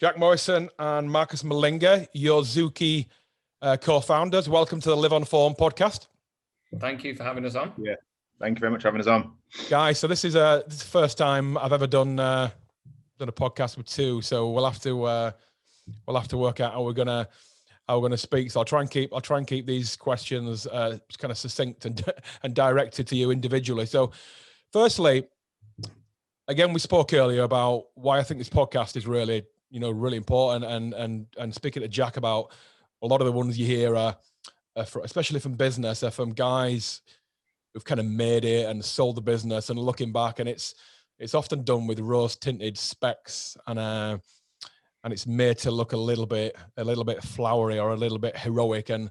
Jack Morrison and Marcus Malinga, your Zuki co-founders. Welcome to the Live on Form podcast. Thank you for having us on. Yeah, thank you very much for having us on. Guys, so this is the first time I've ever done a podcast with two, so we'll have to work out how we're gonna speak. So I'll try and keep these questions kind of succinct and directed to you individually. So firstly, again, we spoke earlier about why I think this podcast is really important, and speaking to Jack about a lot of the ones you hear are especially from business, are from guys who've kind of made it and sold the business, and looking back, and it's often done with rose tinted specs, and it's made to look a little bit flowery or a little bit heroic, and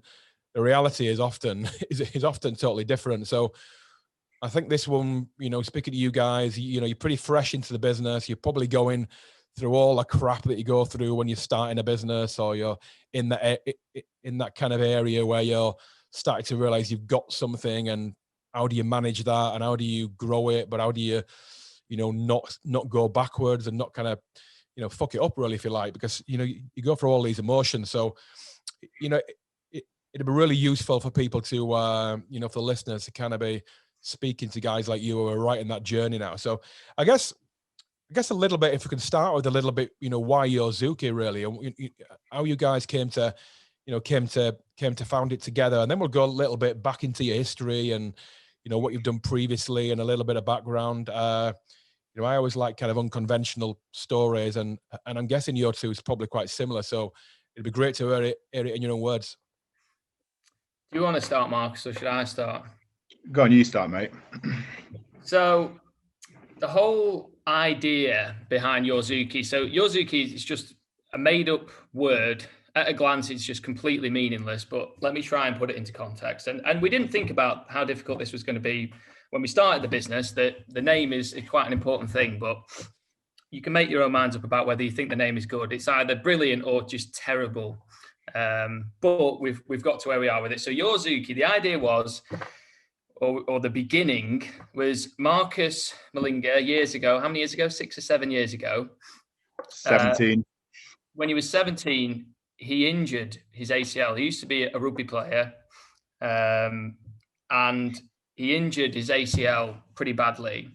the reality is often totally different. So I think this one, speaking to you guys, you're pretty fresh into the business. You're probably going through all the crap that you go through when you're starting a business, or you're in that kind of area where you're starting to realize you've got something, and how do you manage that, and how do you grow it, but how do you, not go backwards and not kind of, fuck it up really, if you like, because, you go through all these emotions. So, it'd be really useful for people to, for the listeners to kind of be speaking to guys like you who are right in that journey now. So I guess a little bit, if we can start with a little bit, why you're Zuki really, and how you guys came to found it together, and then we'll go a little bit back into your history and, what you've done previously and a little bit of background. I always like kind of unconventional stories, and I'm guessing your two is probably quite similar. So it'd be great to hear it in your own words. Do you want to start, Marcus, or should I start? Go on, you start, mate. So the whole idea behind Yozuki. So Yozuki is just a made-up word. At a glance, it's just completely meaningless, but let me try and put it into context. And we didn't think about how difficult this was going to be when we started the business. That the name is quite an important thing, but you can make your own minds up about whether you think the name is good. It's either brilliant or just terrible. But we've got to where we are with it. So Yozuki, the idea was, or the beginning was Marcus Malinga years ago. How many years ago? 6 or 7 years ago. 17. When he was 17, he injured his ACL. He used to be a rugby player, and he injured his ACL pretty badly.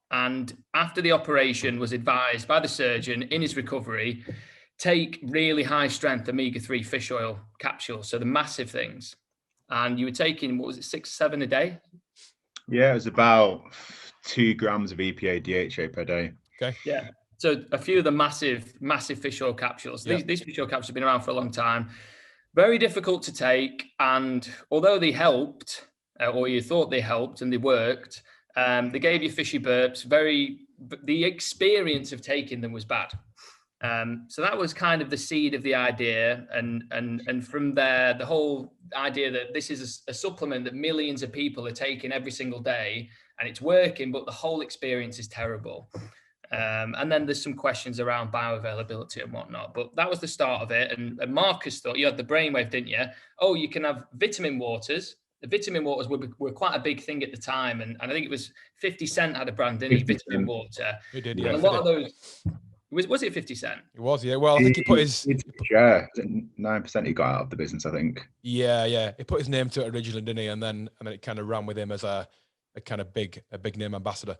And after the operation, was advised by the surgeon in his recovery, take really high strength omega-3 fish oil capsules, so the massive things. And you were taking, what was it, 6, 7 a day? Yeah, it was about 2 grams of EPA DHA per day. Okay. Yeah. So a few of the massive fish oil capsules. Yeah. These fish oil capsules have been around for a long time. Very difficult to take. And although they helped, or you thought they helped and they worked, they gave you fishy burps. The experience of taking them was bad. So that was kind of the seed of the idea. And from there, the whole idea that this is a supplement that millions of people are taking every single day, and it's working, but the whole experience is terrible. And then there's some questions around bioavailability and whatnot, but that was the start of it. And Marcus thought, you had the brainwave, didn't you? Oh, you can have vitamin waters. The vitamin waters were quite a big thing at the time. And I think it was 50 Cent had a brand, didn't he? Vitamin water. He did, yeah. Yeah. And a lot of those, was it 50 Cent? It was, yeah. Well, I think he put his share. 9% he got out of the business, I think. Yeah. He put his name to it originally, didn't he? And then it kind of ran with him as a kind of big name ambassador.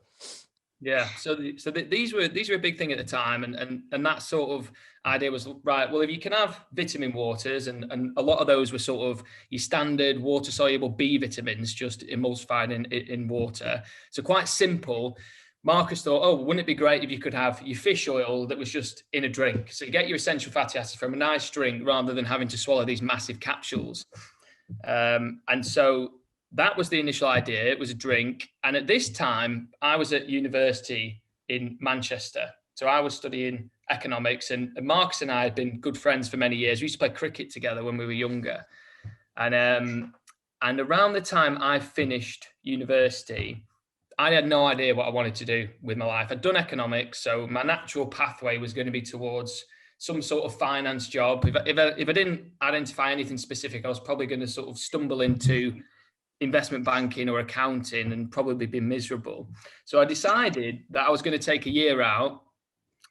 Yeah, so these were a big thing at the time, and that sort of idea was, right, well, if you can have vitamin waters, and a lot of those were sort of your standard water soluble B vitamins just emulsified in water, so quite simple. Marcus thought, oh, wouldn't it be great if you could have your fish oil that was just in a drink, so you get your essential fatty acids from a nice drink rather than having to swallow these massive capsules. And so that was the initial idea. It was a drink. And at this time, I was at university in Manchester. So I was studying economics, and Marcus and I had been good friends for many years. We used to play cricket together when we were younger. And around the time I finished university, I had no idea what I wanted to do with my life. I'd done economics, so my natural pathway was going to be towards some sort of finance job. If I didn't identify anything specific, I was probably going to sort of stumble into investment banking or accounting and probably be miserable. So I decided that I was going to take a year out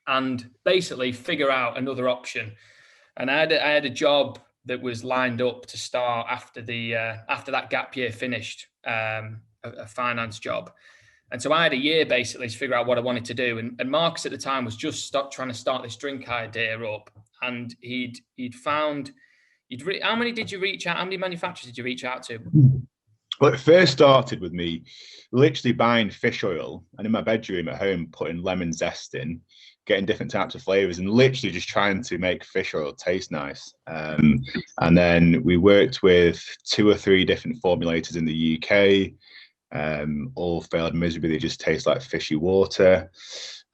and basically figure out another option. And I had a job that was lined up to start after that gap year finished, a finance job. And so I had a year basically to figure out what I wanted to do. And Marcus at the time was just trying to start this drink idea up. And how many did you reach out? How many manufacturers did you reach out to? Well, it first started with me literally buying fish oil and in my bedroom at home putting lemon zest in, getting different types of flavors and literally just trying to make fish oil taste nice. And then we worked with 2 or 3 different formulators in the UK. All failed miserably. They just taste like fishy water.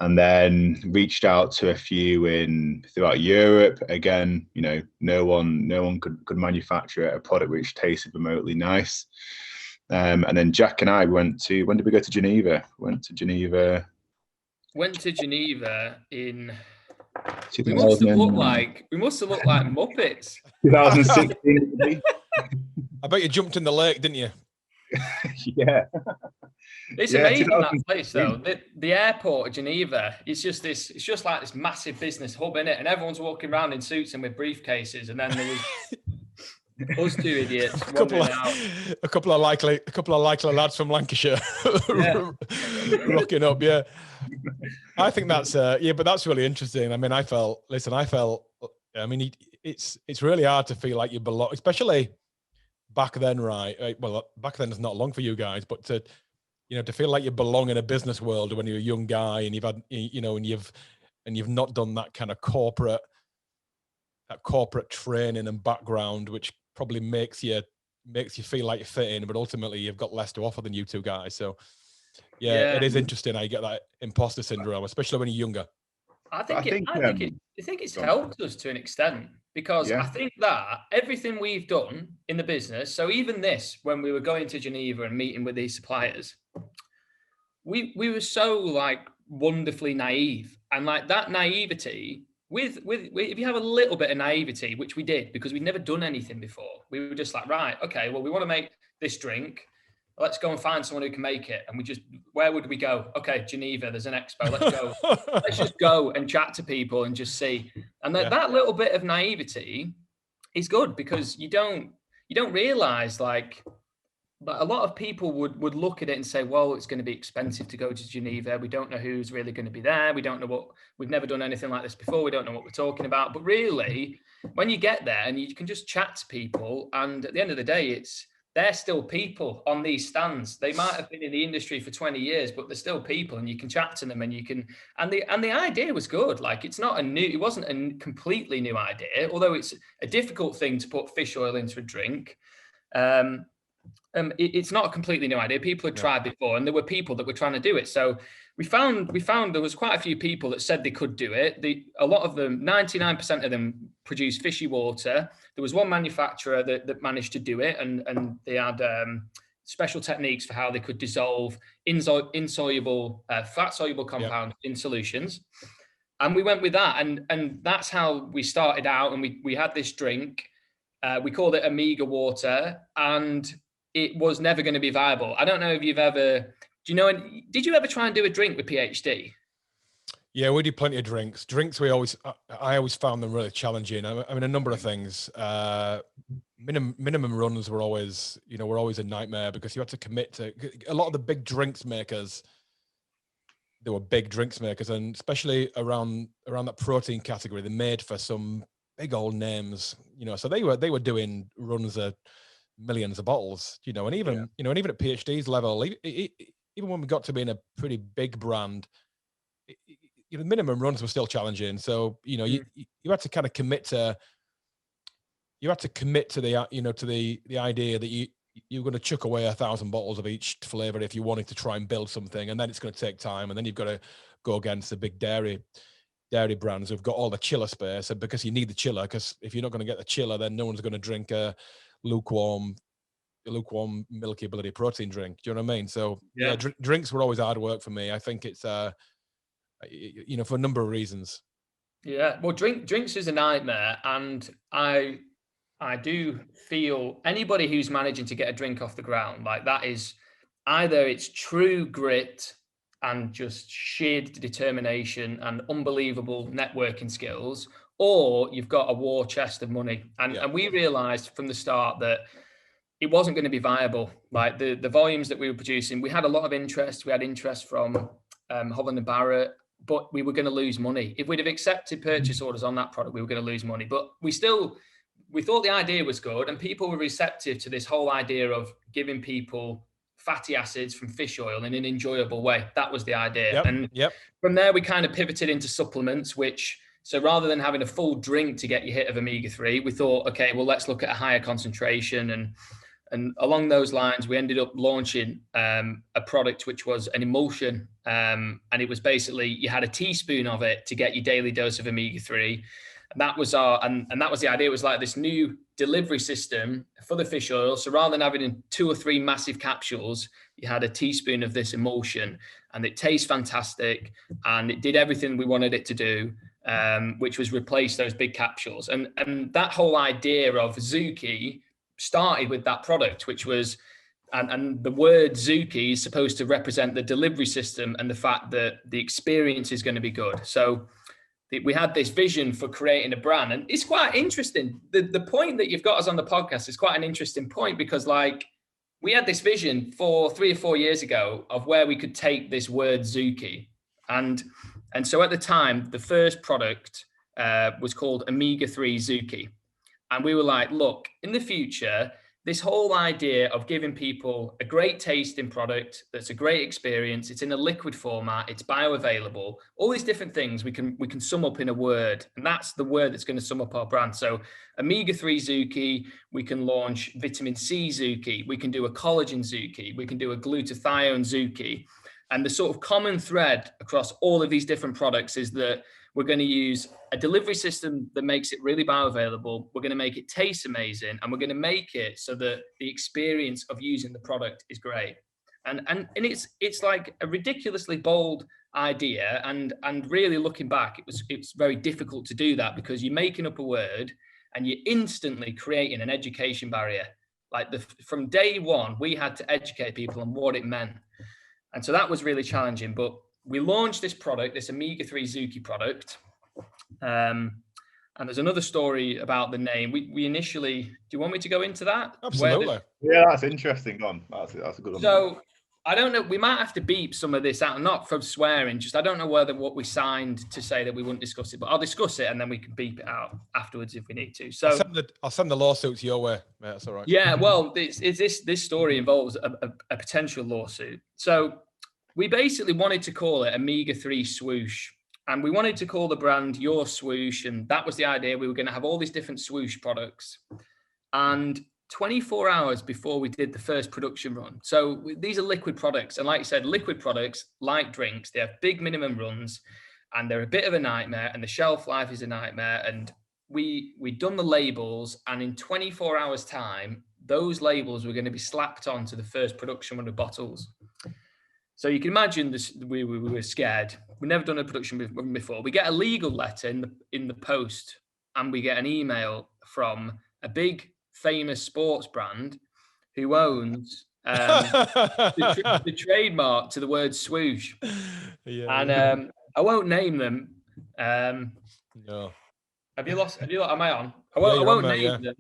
And then reached out to a few throughout Europe. Again, no one could manufacture a product which tasted remotely nice. And then Jack and I when did we go to Geneva? Went to Geneva in. 2000, we must have looked like Muppets. 2016. I bet you jumped in the lake, didn't you? Yeah. It's amazing that place though. The airport of Geneva, it's just like this massive business hub in it, and everyone's walking around in suits and with briefcases, and then there was us 2 idiots wandering out. A couple of likely lads from Lancashire rocking up. Yeah, I think that's but that's really interesting. I mean, it's really hard to feel like you belong, especially back then, right? Well, back then is not long for you guys, but to feel like you belong in a business world when you're a young guy and you've had, and you've not done that kind of corporate training and background, which probably makes you feel like you fit in, but ultimately you've got less to offer than you 2 guys. So yeah, it is interesting how you get that imposter syndrome, especially when you're younger. I think it's helped us to an extent, because I think that everything we've done in the business, so even this, when we were going to Geneva and meeting with these suppliers, we were so like wonderfully naive, and like that naivety with if you have a little bit of naivety, which we did because we'd never done anything before, we were just like, right, okay, well, we want to make this drink. Let's go and find someone who can make it. And where would we go? Okay, Geneva, there's an expo. Let's go. Let's just go and chat to people and just see. And that little bit of naivety is good, because you don't realize, like, but a lot of people would look at it and say, well, it's going to be expensive to go to Geneva. We don't know who's really going to be there. We don't know we've never done anything like this before. We don't know what we're talking about. But really, when you get there and you can just chat to people, and at the end of the day, they're still people on these stands. They might have been in the industry for 20 years, but they're still people, and you can chat to them, and the idea was good. Like, it wasn't a completely new idea, although it's a difficult thing to put fish oil into a drink. It's not a completely new idea. People had tried before, and there were people that were trying to do it. So we found there was quite a few people that said they could do it. A lot of them, 99% of them, produce fishy water. There was one manufacturer that managed to do it, and they had special techniques for how they could dissolve insoluble fat-soluble compounds in solutions. And we went with that, and that's how we started out. And we had this drink. We called it Omega Water, and it was never going to be viable. I don't know if did you ever try and do a drink with PhD? Yeah, we did plenty of drinks. I always found them really challenging. I mean, a number of things. Minimum runs were always a nightmare, because you had to commit to a lot of the big drinks makers. They were big drinks makers, and especially around that protein category, they made for some big old names, so they were doing runs of millions of bottles, and even at PhD's level, even when we got to being a pretty big brand, minimum runs were still challenging. So you had to kind of commit to the idea that you're going to chuck away 1,000 bottles of each flavor if you wanted to try and build something, and then it's going to take time, and then you've got to go against the big dairy brands who've got all the chiller space, and because you need the chiller, because if you're not going to get the chiller, then no one's going to drink a lukewarm milky bloody protein drink. Do you know what I mean? So drinks were always hard work for me. I think it's for a number of reasons. Yeah, well, drinks is a nightmare, and I do feel anybody who's managing to get a drink off the ground, like, that is either it's true grit and just sheer determination and unbelievable networking skills, or you've got a war chest of money. And we realized from the start that it wasn't going to be viable. Like the volumes that we were producing, we had a lot of interest. We had interest from Holland and Barrett, but we were going to lose money. If we'd have accepted purchase orders on that product, we were going to lose money. But we thought the idea was good, and people were receptive to this whole idea of giving people fatty acids from fish oil in an enjoyable way. That was the idea. From there, we kind of pivoted into supplements, so rather than having a full drink to get your hit of omega-3, we thought, okay, well, let's look at a higher concentration. And along those lines, we ended up launching a product which was an emulsion. And it was basically, you had a teaspoon of it to get your daily dose of omega-3. And that was that was the idea. It was like this new delivery system for the fish oil. So rather than having 2 or 3 massive capsules, you had a teaspoon of this emulsion, and it tastes fantastic. And it did everything we wanted it to do, which was replace those big capsules. And that whole idea of Zuki started with that product, which was, and the word Zuki is supposed to represent the delivery system and the fact that the experience is going to be good. So we had this vision for creating a brand, and it's quite interesting. The point that you've got us on the podcast is quite an interesting point, because like we had this vision for 3 or 4 years ago of where we could take this word Zuki. And so at the time, the first product was called Omega-3 Zuki. And we were like, look, in the future, this whole idea of giving people a great tasting product that's a great experience, it's in a liquid format, it's bioavailable, all these different things we can sum up in a word. And that's the word that's going to sum up our brand. So Omega-3 Zuki, we can launch vitamin C Zuki, we can do a collagen Zuki, we can do a glutathione Zuki. And the sort of common thread across all of these different products is that we're going to use a delivery system that makes it really bioavailable. We're going to make it taste amazing, and we're going to make it so that the experience of using the product is great. And it's like a ridiculously bold idea. And really looking back, it's very difficult to do that, because you're making up a word and you're instantly creating an education barrier. Like from day one, we had to educate people on what it meant. And so that was really challenging, but we launched this product, this Omega-3 Zuki product. And there's another story about the name. We initially, do you want me to go into that? Absolutely. Yeah, that's interesting. Go on. That's a good one. So I don't know, we might have to beep some of this out, not from swearing, just I don't know what we signed to say that we wouldn't discuss it, but I'll discuss it and then we can beep it out afterwards if we need to. So I'll send the lawsuits your way. Yeah, that's all right. Yeah, well, this story involves a potential lawsuit. So we basically wanted to call it Omega-3 Swoosh, and we wanted to call the brand Your Swoosh, and that was the idea. We were going to have all these different swoosh products. And 24 hours before we did the first production run. So these are liquid products. And like you said, liquid products, like drinks, they have big minimum runs, and they're a bit of a nightmare, and the shelf life is a nightmare. And we'd done the labels, and in 24 hours time, those labels were going to be slapped onto the first production run of bottles. So you can imagine this, we were scared. We've never done a production before. We get a legal letter in the post, and we get an email from a big famous sports brand who owns the trademark to the word swoosh. Yeah. And I won't name them. No. Have you lost? Am I on? I won't name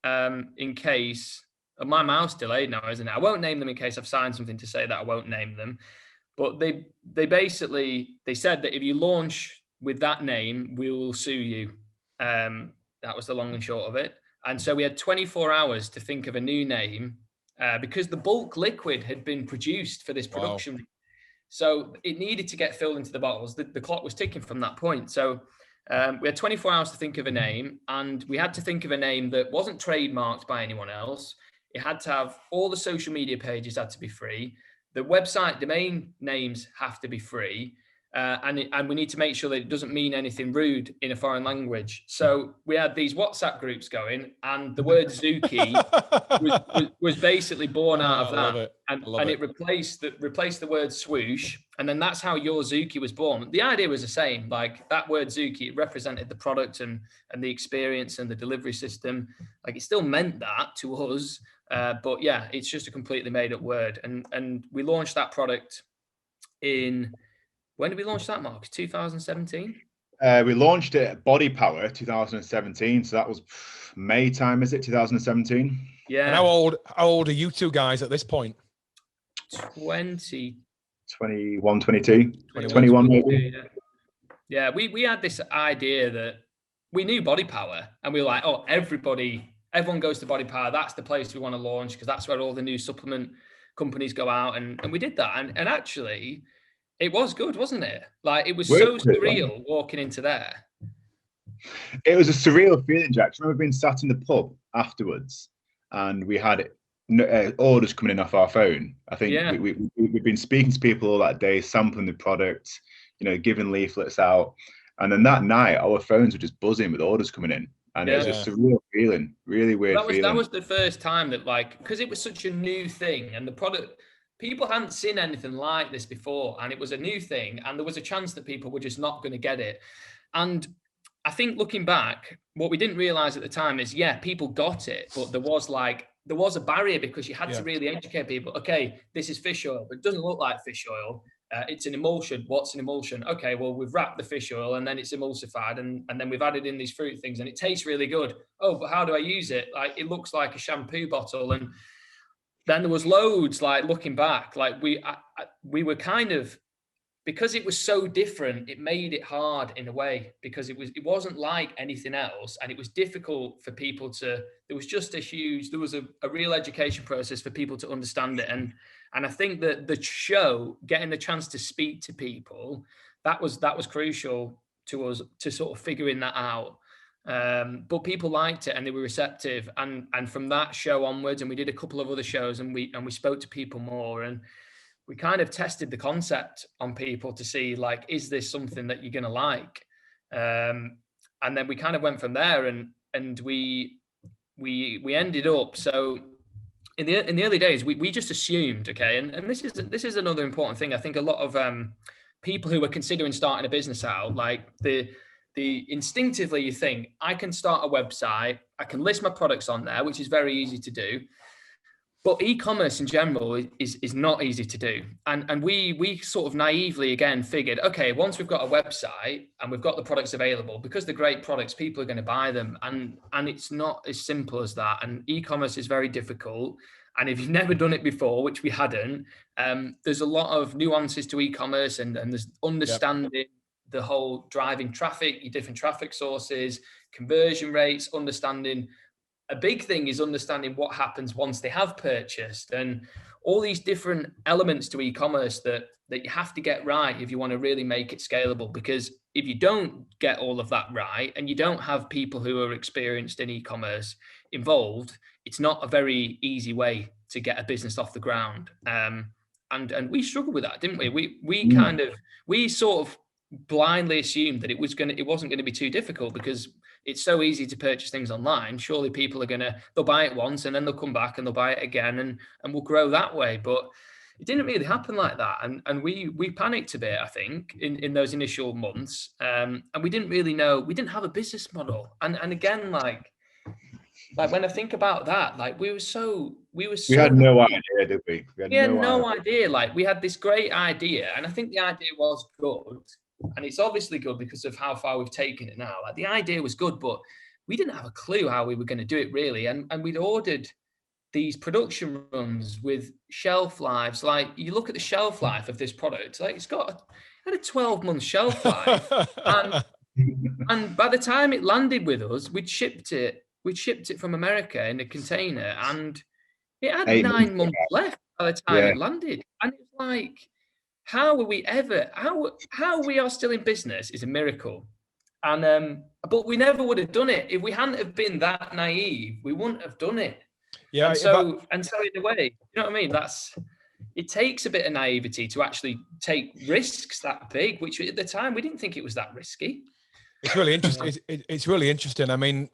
them in case. My mouse delayed now, isn't it? I won't name them in case I've signed something to say that I won't name them. But they said that if you launch with that name, we will sue you. That was the long and short of it. And so we had 24 hours to think of a new name because the bulk liquid had been produced for this production. Wow. So it needed to get filled into the bottles. The clock was ticking from that point. So we had 24 hours to think of a name, and we had to think of a name that wasn't trademarked by anyone else. It had to have all the social media pages had to be free. The website domain names have to be free. And we need to make sure that it doesn't mean anything rude in a foreign language. So we had these WhatsApp groups going, and the word Zuki was basically born out of that. And it replaced the word swoosh. And then that's how Your Zuki was born. The idea was the same. Like that word Zuki, it represented the product and the experience and the delivery system. Like it still meant that to us. But yeah, it's just a completely made up word. And we launched that product when did we launch that, Mark? 2017? We launched it at Body Power 2017. So that was May time, is it? 2017. Yeah. And how old are you two guys at this point? 20. 21, 22. 21 maybe. Yeah. We had this idea that we knew Body Power, and we were like, oh, everyone goes to Body Power. That's the place we want to launch, because that's where all the new supplement companies go out. And we did that. And actually, it was good, wasn't it? Like, it was so surreal walking into there. It was a surreal feeling, Jack. I remember being sat in the pub afterwards, and we had orders coming in off our phone. I think we've been speaking to people all that day, sampling the product, giving leaflets out. And then that night, our phones were just buzzing with orders coming in. And it was a surreal feeling, really weird feeling. That was the first time that, like, because it was such a new thing, and the product, people hadn't seen anything like this before, and it was a new thing, and there was a chance that people were just not going to get it. And I think looking back, what we didn't realize at the time is, people got it, but there was a barrier, because you had to really educate people. Okay, this is fish oil, but it doesn't look like fish oil. It's an emulsion. What's an emulsion? Okay, well, we've wrapped the fish oil and then it's emulsified, and then we've added in these fruit things, and it tastes really good. Oh, but how do I use it? Like, it looks like a shampoo bottle. And then there was loads, like, looking back, like we were kind of, because it was so different, it made it hard in a way, because it wasn't like anything else, and it was difficult for people there was a real education process for people to understand it. And I think that the show, getting the chance to speak to people, that was crucial to us, to sort of figuring that out. But people liked it, and they were receptive. And from that show onwards, and we did a couple of other shows, and we spoke to people more, and we kind of tested the concept on people to see, like, is this something that you're going to like? And then we kind of went from there, and we ended up, so in the early days, we just assumed, okay, and this is another important thing. I think a lot of people who are considering starting a business out, like, the instinctively you think, I can start a website, I can list my products on there, which is very easy to do. But e-commerce in general is not easy to do. And we sort of naively, again, figured, okay, once we've got a website and we've got the products available, because they're great products, people are going to buy them. And it's not as simple as that. And e-commerce is very difficult. And if you've never done it before, which we hadn't, there's a lot of nuances to e-commerce, and there's understanding the whole driving traffic, your different traffic sources, conversion rates, understanding. A big thing is understanding what happens once they have purchased, and all these different elements to e-commerce that you have to get right if you want to really make it scalable. Because if you don't get all of that right, and you don't have people who are experienced in e-commerce involved, it's not a very easy way to get a business off the ground. And we struggled with that, didn't we? We sort of blindly assumed that it wasn't going to be too difficult, because it's so easy to purchase things online. Surely people are they'll buy it once, and then they'll come back and they'll buy it again, and we'll grow that way. But it didn't really happen like that. And we panicked a bit, I think, in those initial months. And we didn't really know, we didn't have a business model. And again, like when I think about that, like we had no idea, did we? We had no idea. Like, we had this great idea, and I think the idea was good. And it's obviously good because of how far we've taken it now. Like, the idea was good, but we didn't have a clue how we were going to do it, really. And we'd ordered these production runs with shelf lives. Like, you look at the shelf life of this product, like, it had a 12-month shelf life. and by the time it landed with us, we'd shipped it from America in a container, and it had 9 months left by the time it landed. And it's like, how we are still in business is a miracle. And but we never would have done it if we hadn't have been that naive. We wouldn't have done it. Yeah. And so in a way, you know what I mean? It takes a bit of naivety to actually take risks that big, which at the time we didn't think it was that risky. It's really interesting. It's really interesting. I mean,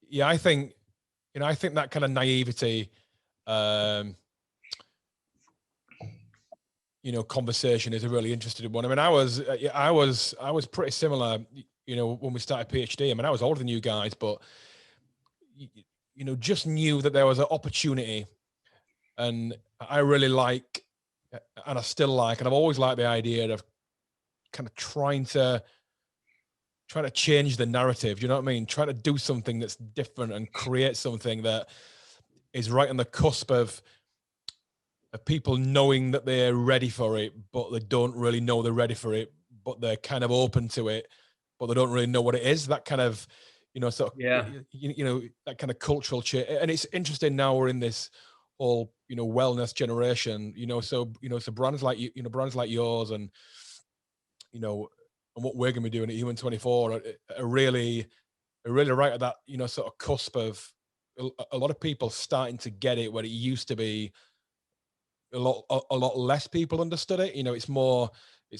yeah, I think that kind of naivety, conversation is a really interesting one. I mean, I was pretty similar, when we started PhD. I mean, I was older than you guys, but, just knew that there was an opportunity, and I really like and I still like, and I've always liked the idea of kind of trying to change the narrative. You know what I mean? Trying to do something that's different and create something that is right on the cusp of people knowing that they're ready for it, but they don't really know they're ready for it, but they're kind of open to it, but they don't really know what it is. That kind of, sort of, that kind of cultural change. And it's interesting now we're in this whole, wellness generation, so brands like brands like yours and, and what we're going to be doing at Human 24 are really right at that, sort of cusp of a lot of people starting to get it, where it used to be a lot less people understood it. It's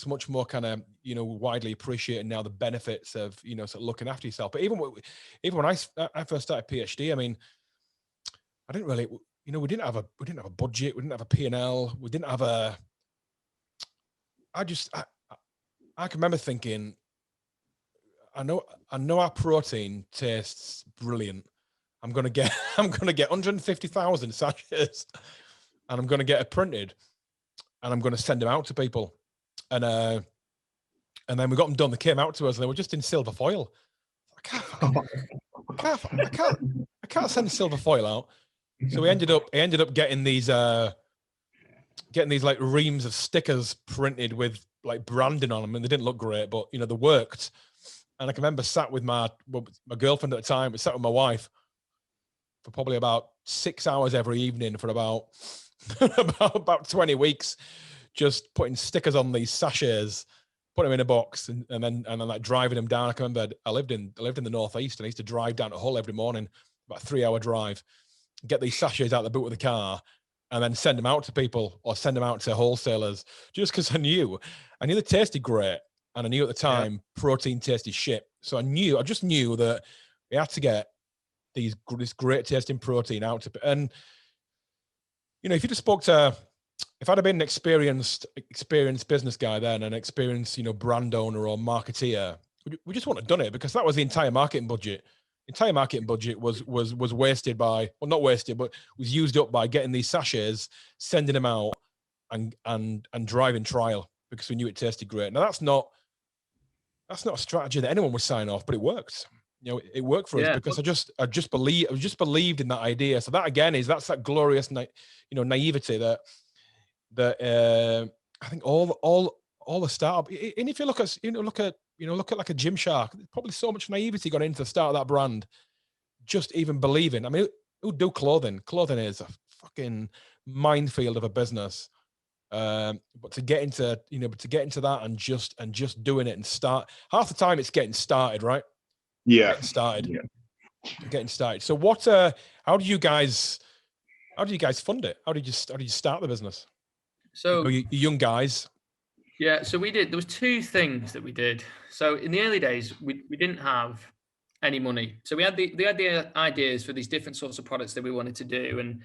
much more kind of, widely appreciated now, the benefits of, sort of looking after yourself. But even when I first started PhD, I mean, I didn't really, we didn't have a budget, we didn't have a P&L, we didn't have I can remember thinking, I know our protein tastes brilliant. I'm gonna get 150,000 sachets, and I'm gonna get it printed, and I'm gonna send them out to people, and then we got them done. They came out to us, and they were just in silver foil. I can't send silver foil out. So we ended up getting these like reams of stickers printed with like branding on them, and they didn't look great, but they worked. And I can remember sat with my girlfriend at the time, sat with my wife for probably about 6 hours every evening for about about 20 weeks, just putting stickers on these sachets, put them in a box, and then like driving them down. I can remember I lived in the Northeast, and I used to drive down to Hull every morning, about a 3-hour drive, get these sachets out the boot of the car, and then send them out to people or send them out to wholesalers, just because I knew they tasted great. And I knew at the time protein tasted shit. So I just knew that we had to get this great tasting protein out to, and if you just spoke to, if I'd have been an experienced business guy then, an experienced, brand owner or marketeer, we just wouldn't have done it, because that was the entire marketing budget. Entire marketing budget was wasted by, well, not wasted, but was used up by getting these sachets, sending them out, and driving trial, because we knew it tasted great. Now that's not a strategy that anyone would sign off, but it worked. It worked for us because I just believed in that idea. So that again that's that glorious, naivety that I think all the startup. And if you look at like a Gymshark, there's probably so much naivety gone into the start of that brand. Just even believing. I mean, who do clothing? Clothing is a fucking minefield of a business. But to get into that and just doing it and start, half the time it's getting started, right? Getting started. So what, how do you guys fund it? How did you start the business? So you young guys. Yeah, so there was two things that we did. So in the early days, we didn't have any money. So we had the ideas for these different sorts of products that we wanted to do. And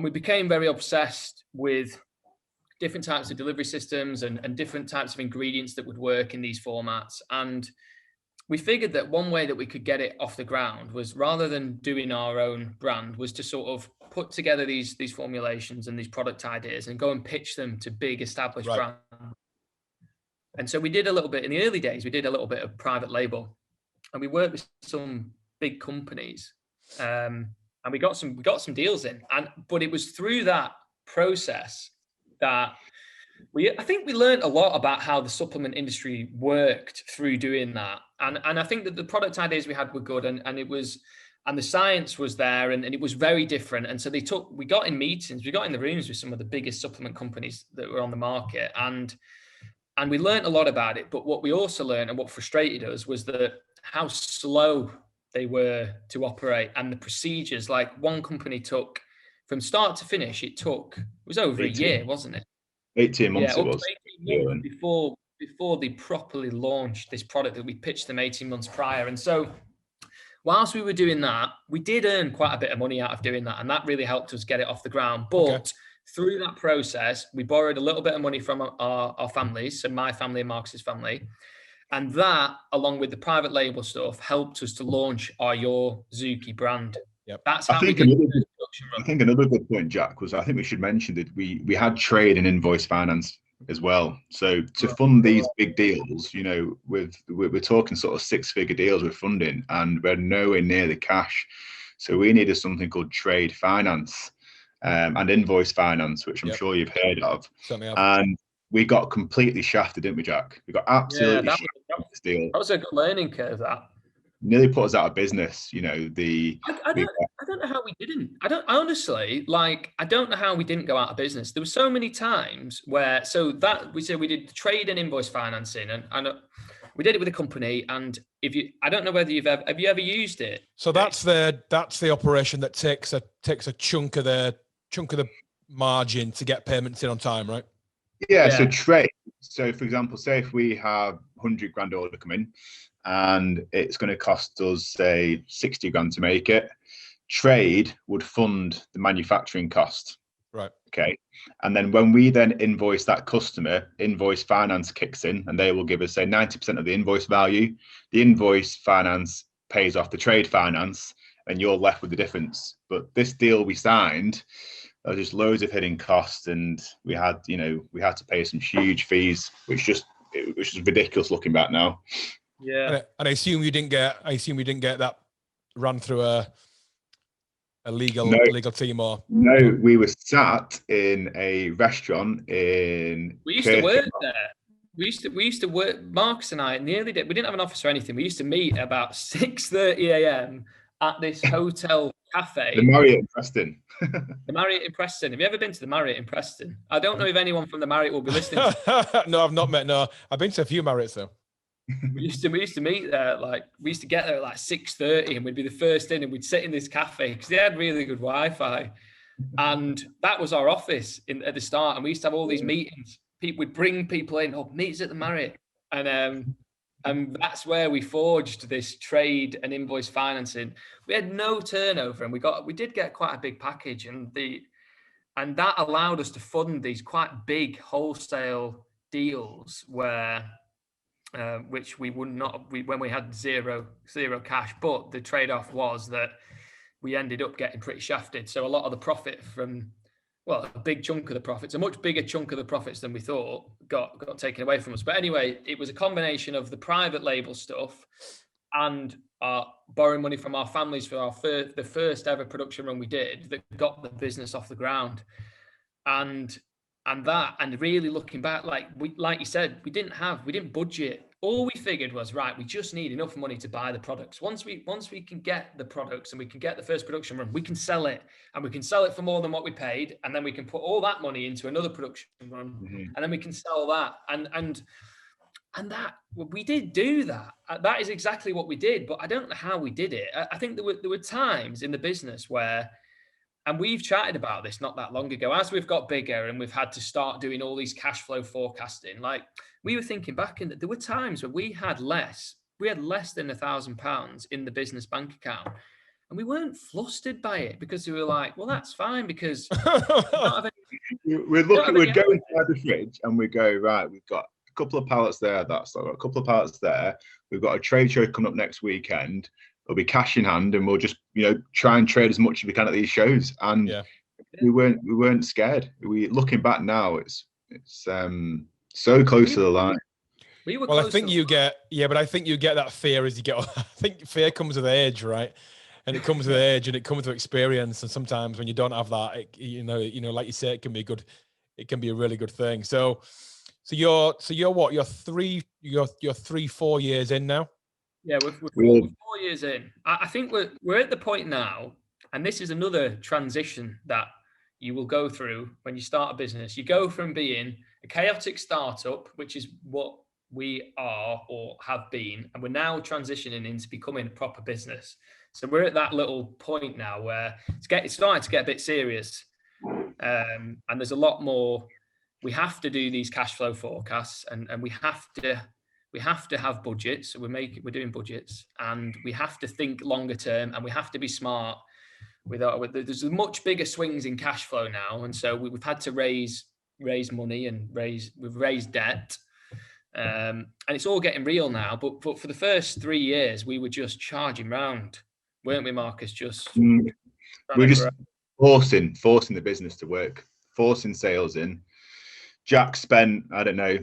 we became very obsessed with different types of delivery systems and different types of ingredients that would work in these formats. And we figured that one way that we could get it off the ground was, rather than doing our own brand, was to sort of put together these formulations and these product ideas and go and pitch them to big established brands. And so we did a little bit in the early days. We did a little bit of private label, and we worked with some big companies, and we got some deals in. But it was through that process that I think we learned a lot about how the supplement industry worked through doing that. And I think that the product ideas we had were good, and the science was there, and it was very different. And so we got in meetings, we got in the rooms with some of the biggest supplement companies that were on the market, and we learned a lot about it. But what we also learned, and what frustrated us, was how slow they were to operate, and the procedures. Like, one company took, from start to finish, it was over 18. A year, wasn't it? 18 months it was. 18 months before they properly launched this product that we pitched them 18 months prior. And so whilst we were doing that, we did earn quite a bit of money out of doing that. And that really helped us get it off the ground. But through that process, we borrowed a little bit of money from our families, so my family and Marcus's family. And that, along with the private label stuff, helped us to launch our Your Zuki brand. Yep. That's how we did the production run. I think another good point, Jack, was I think we should mention that we had trade and invoice finance as well. So to fund these big deals, you know, we're talking sort of 6-figure deals with funding, and we're nowhere near the cash. So we needed something called trade finance and invoice finance, which I'm sure you've heard of. Certainly have. And we got completely shafted, didn't we, Jack? We got absolutely shafted with this deal. That was a good learning curve, that. Nearly put us out of business, you know. I don't know how we didn't. I don't know how we didn't go out of business. There were so many times where, we did the trade and invoice financing, and we did it with a company. And I don't know whether have you ever used it? So that's the operation that takes a chunk of the margin to get payments in on time, right? Yeah. So trade. So for example, say if we have 100 grand order come in, and it's going to cost us, say, 60 grand to make it. Trade would fund the manufacturing cost. Right. Okay. And then when we then invoice that customer, invoice finance kicks in, and they will give us, say, 90% of the invoice value. The invoice finance pays off the trade finance, and you're left with the difference. But this deal we signed, there was just loads of hidden costs, and we had to pay some huge fees, which was ridiculous looking back now. Yeah. And I assume you didn't get that run through a legal team, or no? We were sat in a restaurant in. We used to work there. We used to work. Marcus and I nearly did. We didn't have an office or anything. We used to meet about 6:30 a.m. at this hotel cafe. The Marriott in Preston. The Marriott in Preston. Have you ever been to the Marriott in Preston? I don't know if anyone from the Marriott will be listening. No, I've not met. No, I've been to a few Marriotts though. We used to meet there, we used to get there at 6:30, and we'd be the first in, and we'd sit in this cafe because they had really good Wi-Fi, and that was our office at the start. And we used to have all these meetings. People would bring people in, meet us at the Marriott, and that's where we forged this trade and invoice financing. We had no turnover, and we did get quite a big package, and that allowed us to fund these quite big wholesale deals where. Which we would not when we had zero cash, but the trade-off was that we ended up getting pretty shafted. So a lot of the profit a big chunk of the profits, a much bigger chunk of the profits than we thought, got taken away from us. But anyway, it was a combination of the private label stuff and borrowing money from our families for the first ever production run we did that got the business off the ground. And really looking back, like you said, we didn't budget. All we figured was, right, we just need enough money to buy the products. Once we can get the products and we can get the first production run, we can sell it, and we can sell it for more than what we paid, and then we can put all that money into another production run, and then we can sell that. And that we did do that. That is exactly what we did, but I don't know how we did it. I think there were times in the business where. And we've chatted about this not that long ago, as we've got bigger and we've had to start doing all these cash flow forecasting. Like we were thinking back in that there were times where we had less than £1,000 in the business bank account. And we weren't flustered by it because we were like, well, that's fine because we'd go inside the fridge and we go, right, we've got a couple of pallets there. That's like a couple of pallets there. We've got a trade show coming up next weekend. There'll be cash in hand, and we'll just try and trade as much as we can at these shows. And we weren't scared. Looking back now, it's so close to the line. Well, I think you get that fear as you get. I think fear comes with age, right? And it comes with age, and it comes with experience. And sometimes when you don't have that, like you say, it can be good. It can be a really good thing. So you're what? You're 4 years in now. Yeah, we're 4 years in. I think we're at the point now, and this is another transition that you will go through when you start a business. You go from being a chaotic startup, which is what we are or have been, and we're now transitioning into becoming a proper business. So we're at that little point now where it's starting to get a bit serious, and there's a lot more. We have to do these cash flow forecasts, and we have to have budgets. So we're doing budgets, and we have to think longer term, and we have to be smart. There's much bigger swings in cash flow now, and so we've had to raise money and we've raised debt, and it's all getting real now. But for the first 3 years, we were just charging round, weren't we, Marcus? We're just forcing the business to work, forcing sales in. Jack spent, I don't know,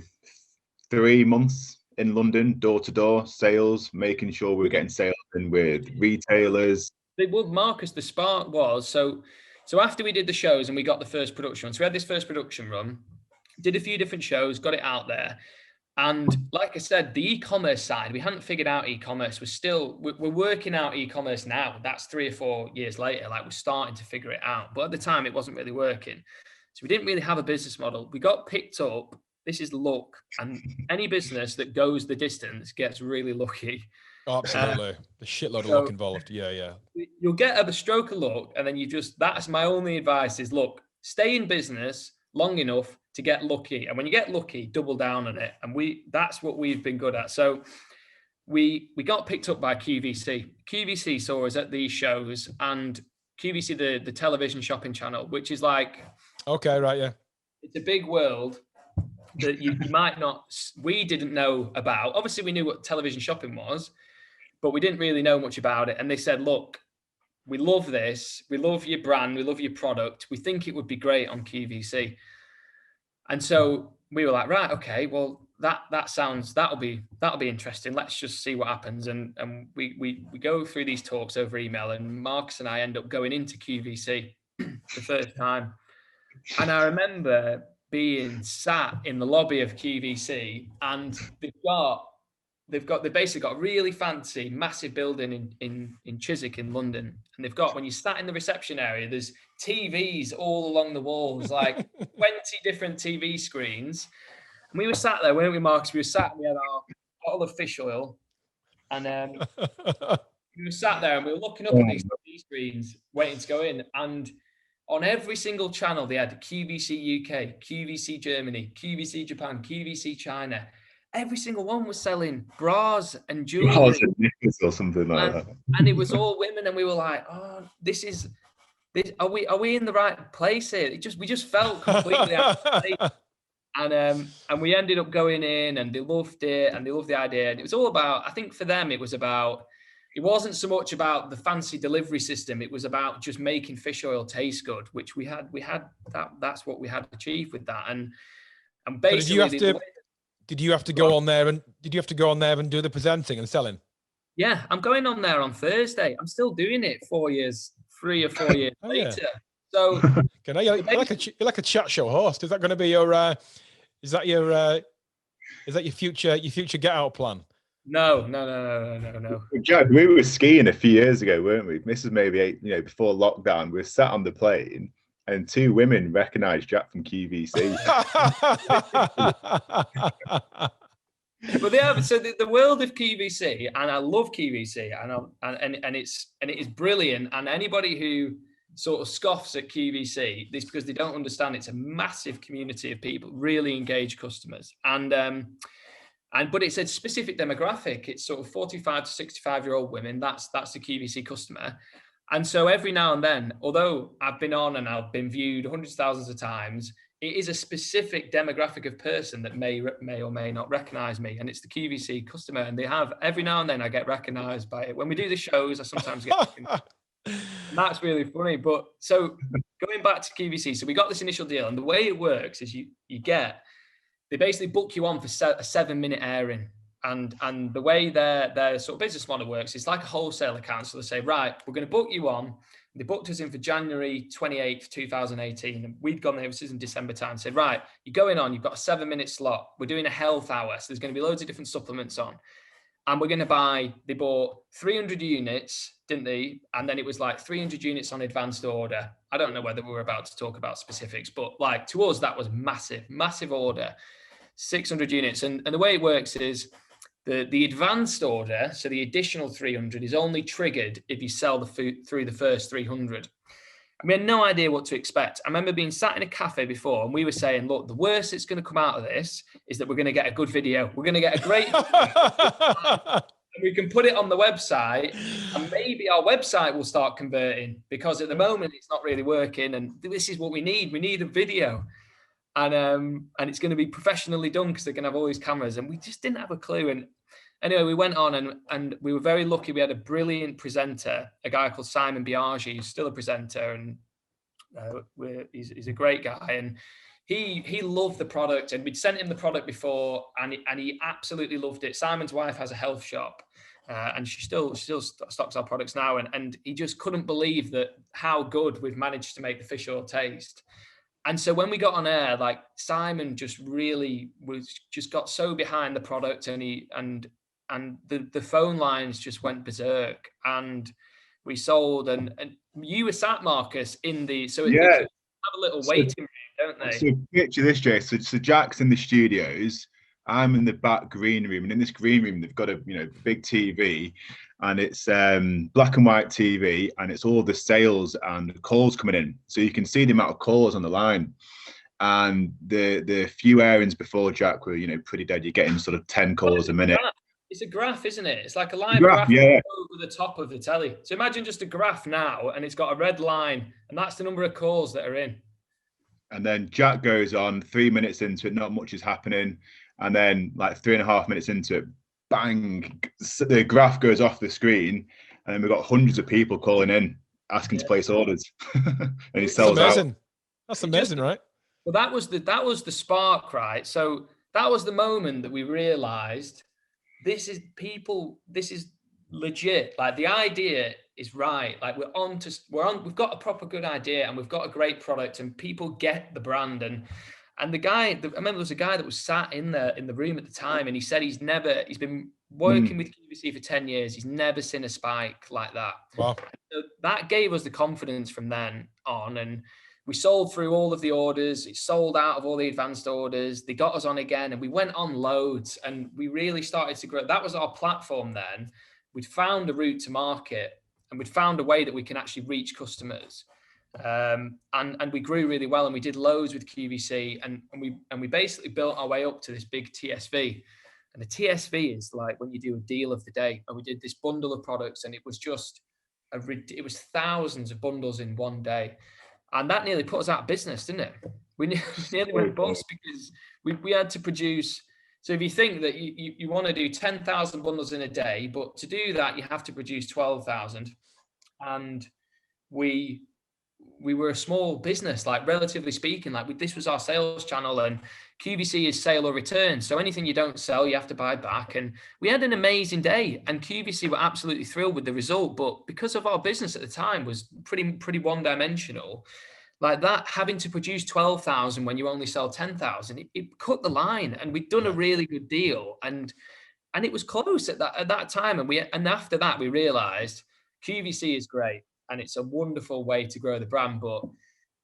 3 months in London, door to door sales, making sure we were getting sales in with retailers. Marcus, the spark was, so after we did the shows and we got the first production run, so we had this first production run, did a few different shows, got it out there. And like I said, the e-commerce side, we hadn't figured out e-commerce. We're working out e-commerce now. That's 3 or 4 years later. Like, we're starting to figure it out. But at the time, it wasn't really working. So we didn't really have a business model. We got picked up. This is luck. And any business that goes the distance gets really lucky. Absolutely. The shitload of luck involved. Yeah. You'll get a stroke of luck. And then that's my only advice is, look, stay in business long enough to get lucky. And when you get lucky, double down on it. And that's what we've been good at. So we got picked up by QVC. QVC saw us at these shows, and QVC, the television shopping channel, which is like, okay, right, yeah. It's a big world that you might not, we didn't know about. Obviously, we knew what television shopping was, but we didn't really know much about it. And they said, look, we love this. We love your brand. We love your product. We think it would be great on QVC. And so we were like, right, okay, well, that'll be interesting. Let's just see what happens. And we go through these talks over email, and Marcus and I end up going into QVC the first time. And I remember being sat in the lobby of QVC, and they've basically got a really fancy, massive building in Chiswick in London. And they've got, when you sat in the reception area, there's TVs all along the walls, like 20 different TV screens. And we were sat there, weren't we, Marcus? We had our bottle of fish oil. And we were sat there and we were looking up at these TV screens, waiting to go in. And on every single channel, they had QVC UK, QVC Germany, QVC Japan, QVC China. Every single one was selling bras and jewelry or something like that. And it was all women, and we were like, "Oh, this. Are we in the right place here?" We just felt completely out of place. And we ended up going in, and they loved it, and they loved the idea. And it was all about, I think for them, it wasn't so much about the fancy delivery system. It was about just making fish oil taste good, which we had that. That's what we had achieved with that. And basically, did you have to go on there and do the presenting and selling? Yeah, I'm going on there on Thursday. I'm still doing it 3 or 4 years later. Yeah. So you're like a chat show host. Is that going to be your future get out plan? No. Jack, we were skiing a few years ago, weren't we? This was maybe before lockdown. We were sat on the plane, and 2 women recognised Jack from QVC. But they have, so the world of QVC, and I love QVC, and it is brilliant. And anybody who sort of scoffs at QVC, this because they don't understand it's a massive community of people, really engaged customers, but it's a specific demographic. It's sort of 45 to 65-year-old women. That's the QVC customer. And so every now and then, although I've been on and I've been viewed hundreds of thousands of times, it is a specific demographic of person that may or may not recognize me. And it's the QVC customer. And every now and then I get recognized by it. When we do the shows, I sometimes get recognized. And that's really funny. But so going back to QVC, so we got this initial deal. And the way it works is they basically book you on for a 7-minute airing. And the way their sort of business model works, it's like a wholesale account. So they say, right, we're going to book you on. They booked us in for January 28th, 2018. And we'd gone there, this is in December time, said, right, you're going on, you've got a 7-minute slot. We're doing a health hour. So there's going to be loads of different supplements on. And we're going to they bought 300 units, didn't they? And then it was like 300 units on advanced order. I don't know whether we were about to talk about specifics, but like to us, that was massive order, 600 units. And the way it works is, the advanced order, so the additional 300, is only triggered if you sell the food through the first 300. We had no idea what to expect. I remember being sat in a cafe before, and we were saying, look, the worst that's going to come out of this is that we're going to get a good video. We're going to get a great video. We can put it on the website, and maybe our website will start converting, because at the moment it's not really working, and this is what we need. We need a video. And it's going to be professionally done because they're going to have all these cameras, and we just didn't have a clue. And anyway, we went on and we were very lucky. We had a brilliant presenter, a guy called Simon Biaggi, who's still a presenter, and he's a great guy. And he loved the product, and we'd sent him the product before, and he absolutely loved it. Simon's wife has a health shop, and she still stocks our products now, and he just couldn't believe that how good we've managed to make the fish oil taste. And so when we got on air, like Simon just really got so behind the product, and the phone lines just went berserk, and we sold, and you were sat, Marcus, in the have a little waiting room, don't they? So picture this, Jay. So Jack's in the studios, I'm in the back green room, and in this green room they've got a big TV, and it's black and white TV, and it's all the sales and the calls coming in, so you can see the amount of calls on the line. And the few airings before Jack were pretty dead. You're getting sort of 10 calls a minute. It's a graph, isn't it? It's like a live graph over the top of the telly. So imagine just a graph now, and it's got a red line, and that's the number of calls that are in. And then Jack goes on 3 minutes into it, not much is happening. And then like 3.5 minutes into it, bang, the graph goes off the screen, and then we've got hundreds of people calling in, asking to place orders. And he sells out. That's amazing, right? Well, that was the spark, right? So that was the moment that we realized this is legit. Like the idea is right. Like we've got a proper good idea, and we've got a great product, and people get the brand. And the guy, I remember there was a guy that was sat in the room at the time, and he said he's been working with QVC for 10 years. He's never seen a spike like that. Wow. So that gave us the confidence from then on, and we sold through all of the orders. It sold out of all the advanced orders. They got us on again, and we went on loads, and we really started to grow. That was our platform then. We'd found a route to market, and we'd found a way that we can actually reach customers. And we grew really well, and we did loads with QVC, and we basically built our way up to this big TSV. And the TSV is like when you do a deal of the day, and we did this bundle of products, and it was just it was thousands of bundles in one day. And that nearly put us out of business, didn't it? We nearly went bust because we had to produce. So if you think that you want to do 10,000 bundles in a day, but to do that, you have to produce 12,000. And we were a small business, like relatively speaking, like this was our sales channel, and QVC is sale or return. So anything you don't sell, you have to buy back. And we had an amazing day, and QVC were absolutely thrilled with the result. But because of our business at the time was pretty one-dimensional, like that, having to produce 12,000 when you only sell 10,000, it cut the line. And we'd done a really good deal, and it was close at that time. And after that, we realized QVC is great, and it's a wonderful way to grow the brand, but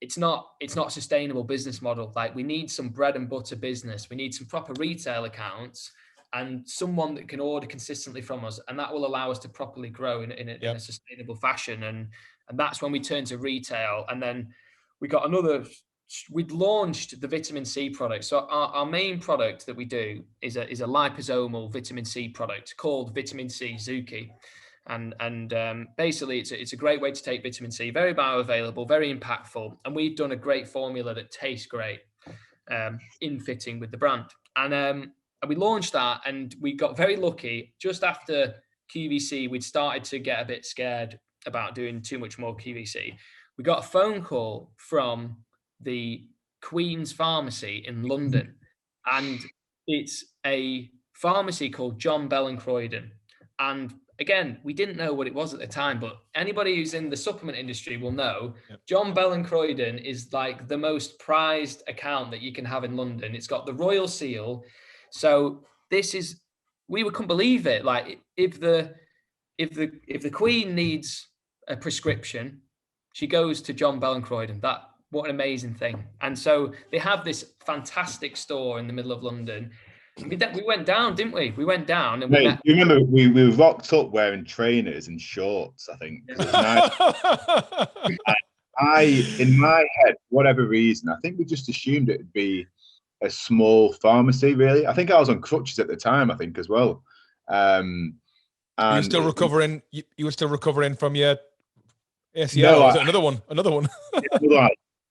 it's not a sustainable business model. Like we need some bread and butter business. We need some proper retail accounts and someone that can order consistently from us, and that will allow us to properly grow in a sustainable fashion. And that's when we turned to retail. And then we'd launched the vitamin C product. So our main product that we do is a liposomal vitamin C product called Vitamin C Zuki. And basically it's a great way to take vitamin C, very bioavailable, very impactful. And we've done a great formula that tastes great in fitting with the brand. And we launched that, and we got very lucky. Just after QVC, we'd started to get a bit scared about doing too much more QVC. We got a phone call from the Queen's Pharmacy in London, and it's a pharmacy called John Bell & Croydon. And again, we didn't know what it was at the time, but anybody who's in the supplement industry will know John Bell & Croydon is like the most prized account that you can have in London. It's got the royal seal. So we couldn't believe it. Like if the Queen needs a prescription, she goes to John Bell & Croydon. What an amazing thing. And so they have this fantastic store in the middle of London. We went down, didn't we? We went down, and you remember we rocked up wearing trainers and shorts, I think. In my head, for whatever reason, I think we just assumed it'd be a small pharmacy, really. I think I was on crutches at the time, I think, as well. And you were still recovering. You were still recovering from your ACL. No, was it another one?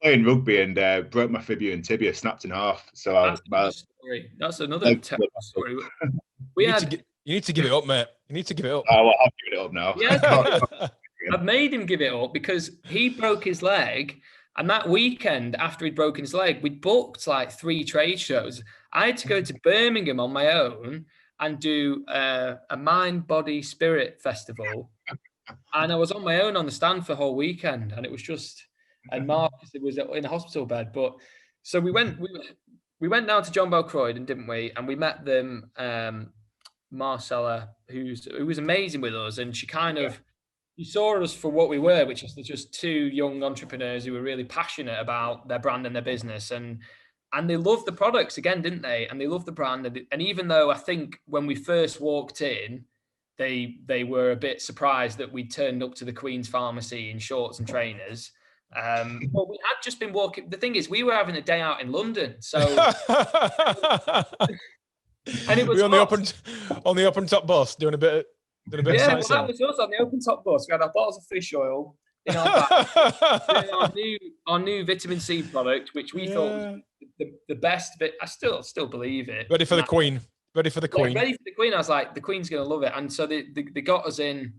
Playing rugby and broke my fibula and tibia, snapped in half. So that's another terrible story. We had You need to give it up, mate. You need to give it up. Oh, well, I've given it up now. Yeah, I've made him give it up because he broke his leg. And that weekend after he'd broken his leg, we'd booked like 3 trade shows. I had to go to Birmingham on my own and do a mind, body, spirit festival. And I was on my own on the stand for the whole weekend. And it was just, and Marcus was in a hospital bed. But so we went down to John Bell Croydon, didn't we? And we met them, Marcella, who was amazing with us. And she kind of, you saw us for what we were, which is just 2 young entrepreneurs who were really passionate about their brand and their business. And they loved the products again, didn't they? And they loved the brand. And even though I think when we first walked in, they were a bit surprised that we turned up to the Queen's Pharmacy in shorts and trainers. But we had just been walking. The thing is, we were having a day out in London. So and it was on the up and top bus doing a bit of well, that sightseeing. was us on the open top bus. We had our bottles of fish oil in our bag. our new vitamin C product, which we thought was the best bit. I still believe it. Ready for the Queen. Ready for the Queen. Ready for the Queen. I was like, the Queen's going to love it. And so they got us in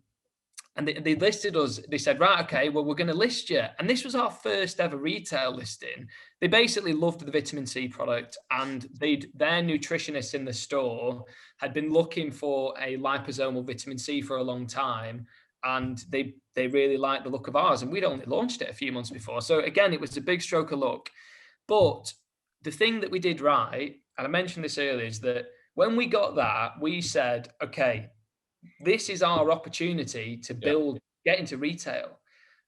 and they listed us. They said, right, okay, well, we're going to list you. And this was our first ever retail listing. They basically loved the vitamin C product, and their nutritionist in the store had been looking for a liposomal vitamin C for a long time. And they really liked the look of ours. And we'd only launched it a few months before. So again, it was a big stroke of luck. But the thing that we did right, and I mentioned this earlier, is that when we got that, we said, okay, this is our opportunity to get into retail.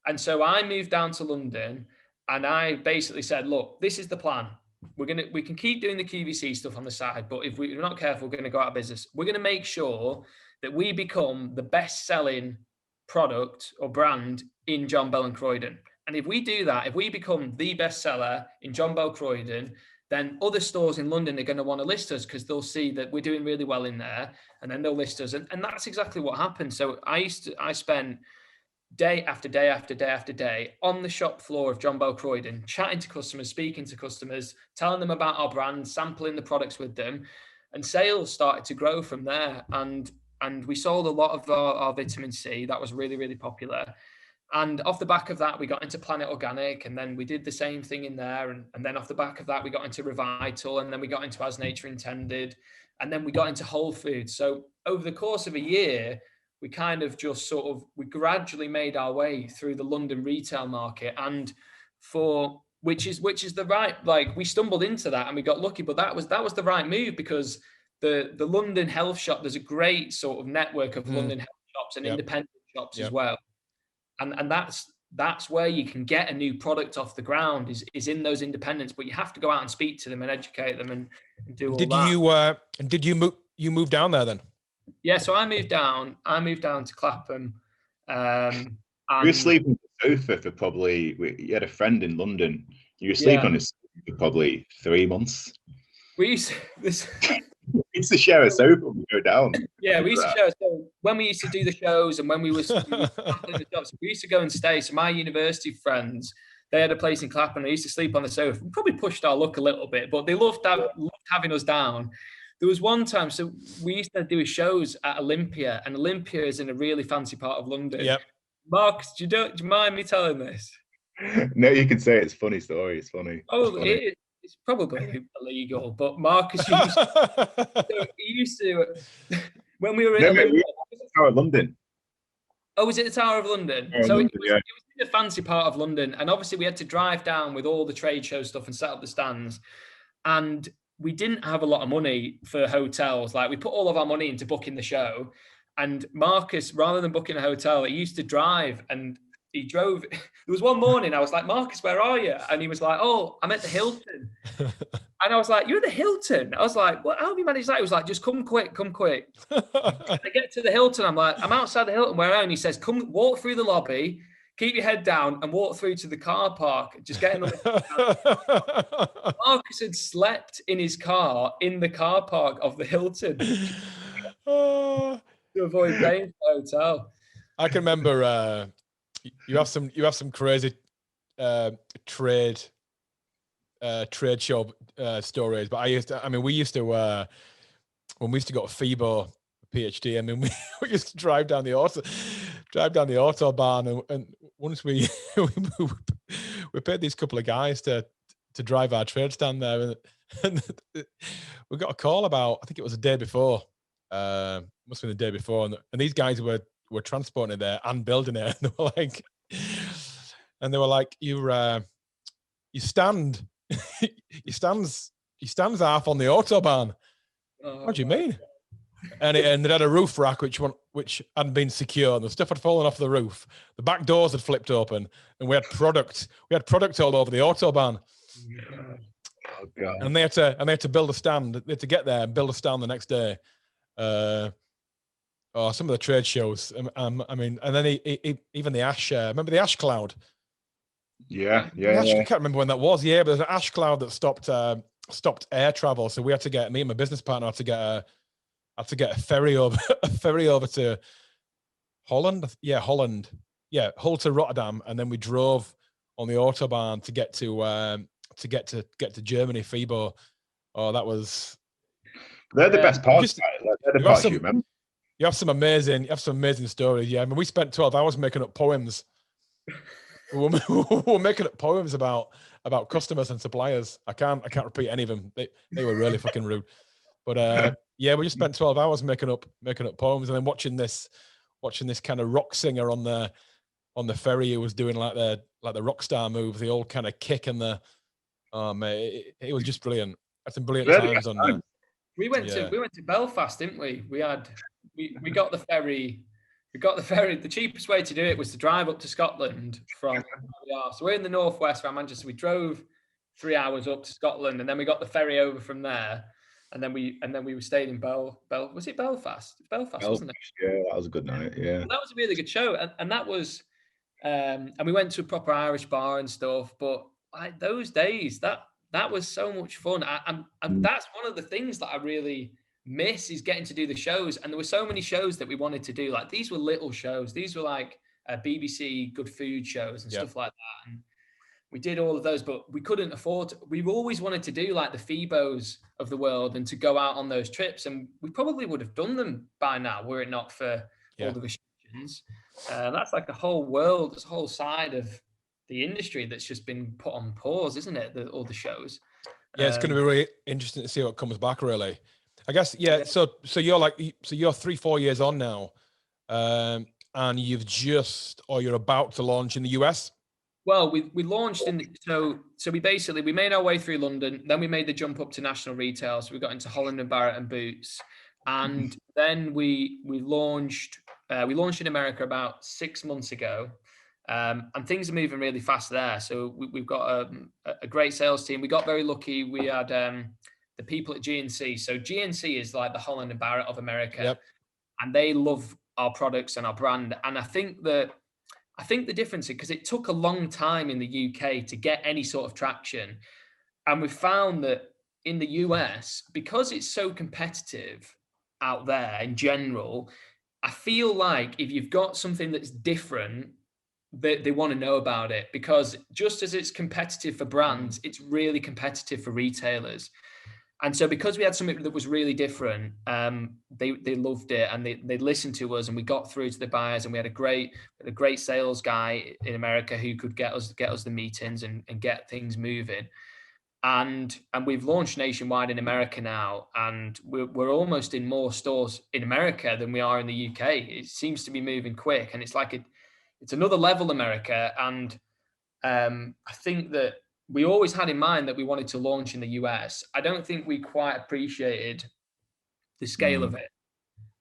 And so I moved down to London and I basically said, look, this is the plan. We can keep doing the QVC stuff on the side, but if we're not careful, we're going to go out of business. We're going to make sure that we become the best selling product or brand in John Bell and Croydon. And if we do that, if we become the best seller in John Bell Croydon, then other stores in London are going to want to list us because they'll see that we're doing really well in there, and then they'll list us. And that's exactly what happened. So I spent day after day after day after day on the shop floor of John Bell Croydon, chatting to customers, speaking to customers, telling them about our brand, sampling the products with them, and sales started to grow from there. And we sold a lot of our vitamin C. That was really, really popular. And off the back of that, we got into Planet Organic, and then we did the same thing in there. And then off the back of that, we got into Revital, and then we got into As Nature Intended, and then we got into Whole Foods. So over the course of a year, we kind of just we gradually made our way through the London retail market, and which is the right, like, we stumbled into that and we got lucky, but that was the right move, because the London health shop, there's a great sort of network of London health shops and independent shops as well. And that's where you can get a new product off the ground is in those independents, but you have to go out and speak to them and educate them and do all that. Did you move down there then? Yeah, so I moved down to Clapham. You were sleeping on the sofa for probably, you had a friend in London. You were sleeping on his sofa for probably 3 months. We used to share a sofa when we go down. Yeah, we used to share. So when we used to do the shows and when we used to go and stay. So my university friends, they had a place in Clapham. They used to sleep on the sofa. We probably pushed our luck a little bit, but they loved having us down. There was one time, so we used to do shows at Olympia, and Olympia is in a really fancy part of London. Yep. Marcus, do you mind me telling this? No, you can say it. It's a funny story. It's funny. Oh, it's probably illegal, but Marcus used to when we were in Tower of London. Oh, was it the Tower of London? It was in a fancy part of London, and obviously we had to drive down with all the trade show stuff and set up the stands, and we didn't have a lot of money for hotels. Like, we put all of our money into booking the show, and Marcus, rather than booking a hotel, he used to drive, and he drove. There was one morning I was like, Marcus, where are you? And he was like, oh, I'm at the Hilton. And I was like, you're at the Hilton? I was like, well, how have you managed that? He was like, just come quick. I get to the Hilton. I'm like, I'm outside the Hilton. Where are you? And he says, come walk through the lobby, keep your head down and walk through to the car park. Just get in the Marcus had slept in his car in the car park of the Hilton to avoid paying for the hotel. I can remember you have some crazy trade show stories, but we used to when we used to go to FIBO, PhD. I mean, we used to drive down the autobahn, and once we paid these couple of guys to drive our trades down there, and we got a call about, I think it was the day before, must have been the day before, and these guys were transporting it there and building it, and they were like, you stand half on the autobahn. What do you mean? And it had a roof rack which hadn't been secure, and the stuff had fallen off the roof. The back doors had flipped open, and we had product all over the autobahn. Oh God. And they had to build a stand. They had to get there and build a stand the next day. Some of the trade shows. I mean, and then even the ash. Remember the ash cloud? Yeah. I can't remember when that was. Yeah, but there's an ash cloud that stopped air travel. So we had to get, me and my business partner had to get a ferry over to Holland. Yeah, Holland. Yeah, Hull to Rotterdam, and then we drove on the autobahn to get to Germany, FIBO. Oh, that was. They're the best parts. They're the parts you remember. You have some amazing stories. Yeah, I mean, we spent 12 hours making up poems. we were making up poems about customers and suppliers. I can't repeat any of them. They were really fucking rude. But yeah, we just spent 12 hours making up poems, and then watching this kind of rock singer on the ferry who was doing like the rock star move, the old kind of kick and the mate, it was just brilliant. Had some brilliant times on there. We went to Belfast, didn't we? We got the ferry. The cheapest way to do it was to drive up to Scotland from where we are. So we're in the northwest around Manchester. We drove 3 hours up to Scotland, and then we got the ferry over from there. And then we stayed in was it Belfast? Belfast, wasn't it? Yeah, that was a good night. Yeah, well, that was a really good show, and that was, and we went to a proper Irish bar and stuff. But like those days, that was so much fun. And that's one of the things that I really miss, is getting to do the shows. And there were so many shows that we wanted to do. Like, these were little shows. These were like BBC good food shows and stuff like that. And we did all of those, but we couldn't afford. We always wanted to do like the FIBOs of the world and to go out on those trips. And we probably would have done them by now were it not for all the restrictions. That's like a whole world, this whole side of the industry that's just been put on pause, isn't it? All the shows. Yeah, it's going to be really interesting to see what comes back, really. I guess, yeah. So you're 3-4 years on now, and you're about to launch in the US. Well, we launched so we made our way through London, then we made the jump up to national retail. So we got into Holland & Barrett and Boots, and then we launched in America about 6 months ago. And things are moving really fast there. So we've got a great sales team. We got very lucky. We had the people at GNC. So GNC is like the Holland & Barrett of America, and they love our products and our brand. And I think the difference is because it took a long time in the UK to get any sort of traction. And we found that in the US, because it's so competitive out there in general, I feel like if you've got something that's different, they want to know about it, because just as it's competitive for brands, it's really competitive for retailers. And so because we had something that was really different, they loved it, and they listened to us, and we got through to the buyers, and we had a great sales guy in America who could get us the meetings and get things moving. And we've launched nationwide in America now, and we're almost in more stores in America than we are in the UK. It seems to be moving quick, and it's like it's another level, America. And I think that we always had in mind that we wanted to launch in the US. I don't think we quite appreciated the scale of it.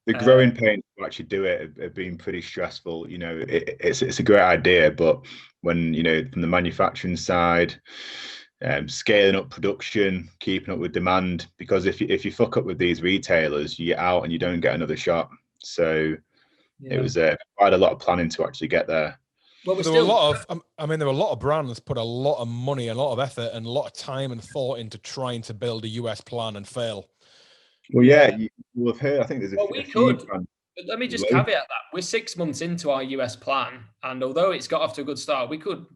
The growing pains to actually do it have been pretty stressful. You know, it's a great idea, but when, you know, from the manufacturing side, scaling up production, keeping up with demand, because if you fuck up with these retailers, you get out and you don't get another shot. So it was quite a lot of planning to actually get there. Well, there were a lot of brands put a lot of money, a lot of effort, and a lot of time and thought into trying to build a US plan and fail. Well, yeah, you will have heard. I think there's a few brands. But let me just caveat that we're 6 months into our US plan, and although it's got off to a good start, we could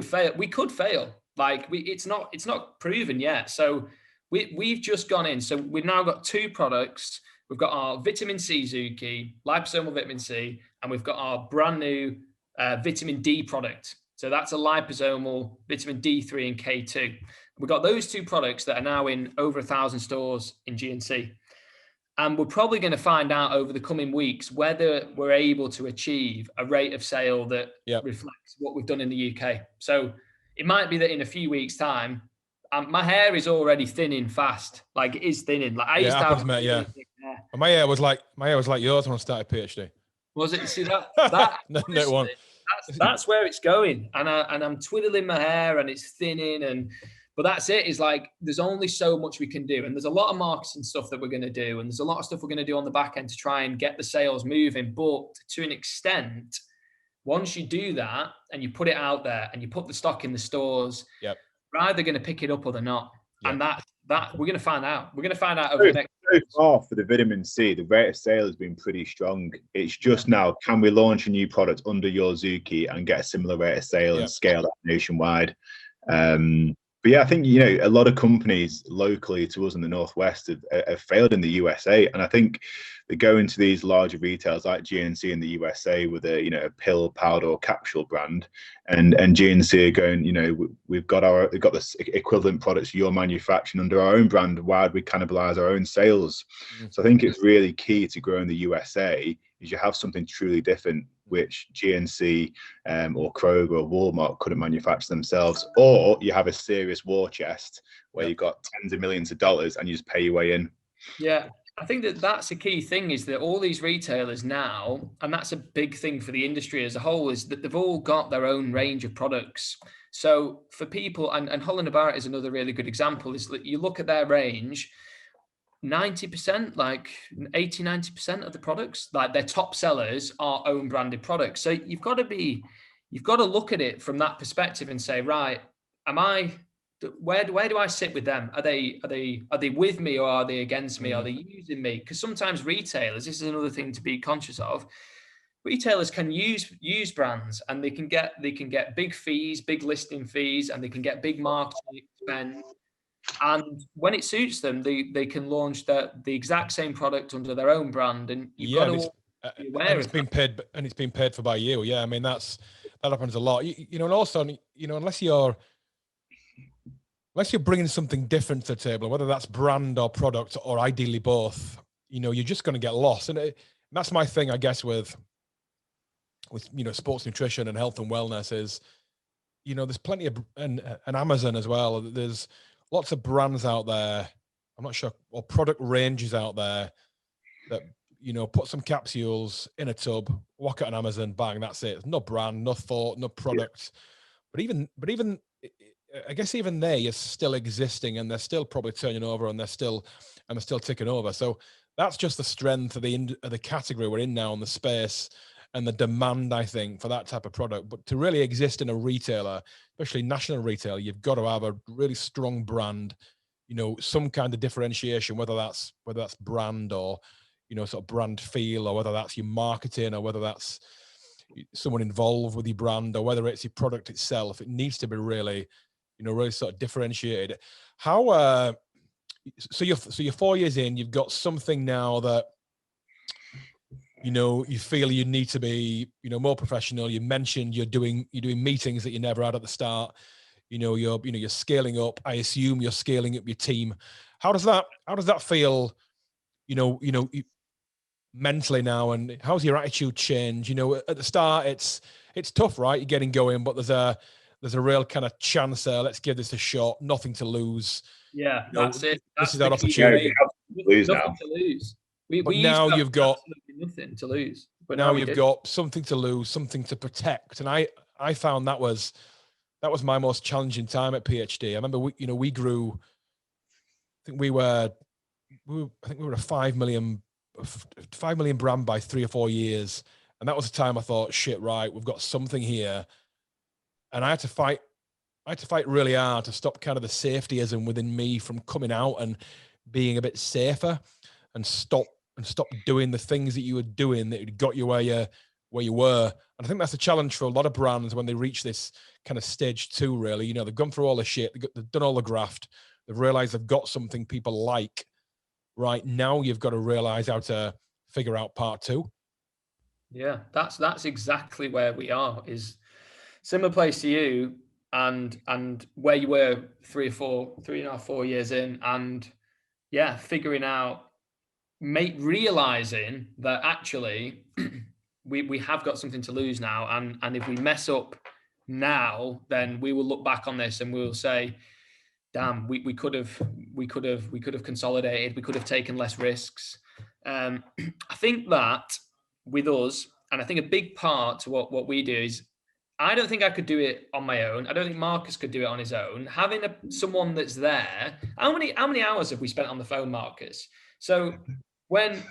fail. We could fail. Like it's not proven yet. So we've just gone in. So we've now got 2 products. we've got our vitamin C Zuki, liposomal vitamin C, and we've got our brand new vitamin D product. So that's a liposomal vitamin D3 and K2. We've got those two products that are now in over 1,000 stores in GNC. And we're probably going to find out over the coming weeks whether we're able to achieve a rate of sale that reflects what we've done in the UK. So it might be that in a few weeks' time, my hair is already thinning fast. Like it is thinning. Like I used to have hair. My hair was like yours when I started PhD. Was it? See that no one. That's where it's going. And I'm twiddling my hair and it's thinning but that's it. Is like there's only so much we can do, and there's a lot of marketing stuff that we're going to do, and there's a lot of stuff we're going to do on the back end to try and get the sales moving. But to an extent, once you do that and you put it out there and you put the stock in the stores, yep, they're either going to pick it up or they're not. Yep. And that we're going to find out. We're going to find out over so, the next. So far for the vitamin C, the rate of sale has been pretty strong. It's just now, can we launch a new product under your Zuki and get a similar rate of sale and scale that nationwide? But yeah, I think, a lot of companies locally to us in the Northwest have failed in the USA. And I think they go into these larger retailers like GNC in the USA with a pill, powder or capsule brand. And GNC are going, we've got this equivalent products you're manufacturing under our own brand. Why would we cannibalize our own sales? So I think it's really key to grow in the USA is you have something truly different, which GNC or Kroger or Walmart couldn't manufacture themselves, or you have a serious war chest where you've got tens of millions of dollars and you just pay your way in. Yeah, I think that's a key thing is that all these retailers now, and that's a big thing for the industry as a whole, is that they've all got their own range of products. So for people, and Holland & Barrett is another really good example, is that you look at their range, 90%, like 80-90% of the products, like their top sellers are own branded products. So you've got to look at it from that perspective and say, right, where do I sit with them? Are they with me or are they against me? Are they using me? Because sometimes retailers, this is another thing to be conscious of. Retailers can use brands and they can get big fees, big listing fees, and they can get big marketing spend. And when it suits them, they can launch the exact same product under their own brand, and you've got to be aware it's been paid, and it's been paid for by you. Yeah, I mean that happens a lot. And also, unless you're bringing something different to the table, whether that's brand or product or ideally both, you're just going to get lost. And that's my thing, I guess, with sports nutrition and health and wellness is, there's plenty of and Amazon as well. There's lots of brands out there, I'm not sure, or product ranges out there that, put some capsules in a tub, whack it on Amazon, bang, that's it. No brand, no thought, no product. But even, I guess even they are still existing and they're still probably turning over and they're still ticking over. So that's just the strength of the category we're in now, in the space and the demand, I think, for that type of product. But to really exist in a retailer, especially national retailer, you've got to have a really strong brand, some kind of differentiation, whether that's brand or, sort of brand feel, or whether that's your marketing, or whether that's someone involved with your brand, or whether it's your product itself. It needs to be really, really sort of differentiated. How, so you're 4 years in, you've got something now that, you feel you need to be, more professional. You mentioned you're doing meetings that you never had at the start. You're scaling up. I assume you're scaling up your team. How does that feel, mentally now? And how's your attitude change? At the start, it's tough, right? You're getting going, but there's a real kind of chance there. Let's give this a shot. Nothing to lose. Yeah, that's it. This is our opportunity. Nothing to lose. But now you've got nothing to lose. But now you've got something to lose, something to protect. And I found that was my most challenging time at PhD. I remember we grew. I think we were a 5 million brand by 3 or 4 years, and that was the time I thought, shit, right, we've got something here. And I had to fight really hard to stop kind of the safetyism within me from coming out and being a bit safer, and stop doing the things that you were doing that got you where you were. And I think that's a challenge for a lot of brands when they reach this kind of stage 2, really. They've gone through all the shit, they've done all the graft, they've realized they've got something people like, right? Now you've got to realize how to figure out part two. Yeah, that's exactly where we are, is similar place to you, and where you were 3.5, 4 years in, and yeah, figuring out, realizing that actually we have got something to lose now, and if we mess up now, then we will look back on this and we will say, damn, we could have consolidated, we could have taken less risks. I think that with us, and I think a big part to what we do is, I don't think I could do it on my own. I don't think Marcus could do it on his own. Having someone that's there. How many hours have we spent on the phone, Marcus? So when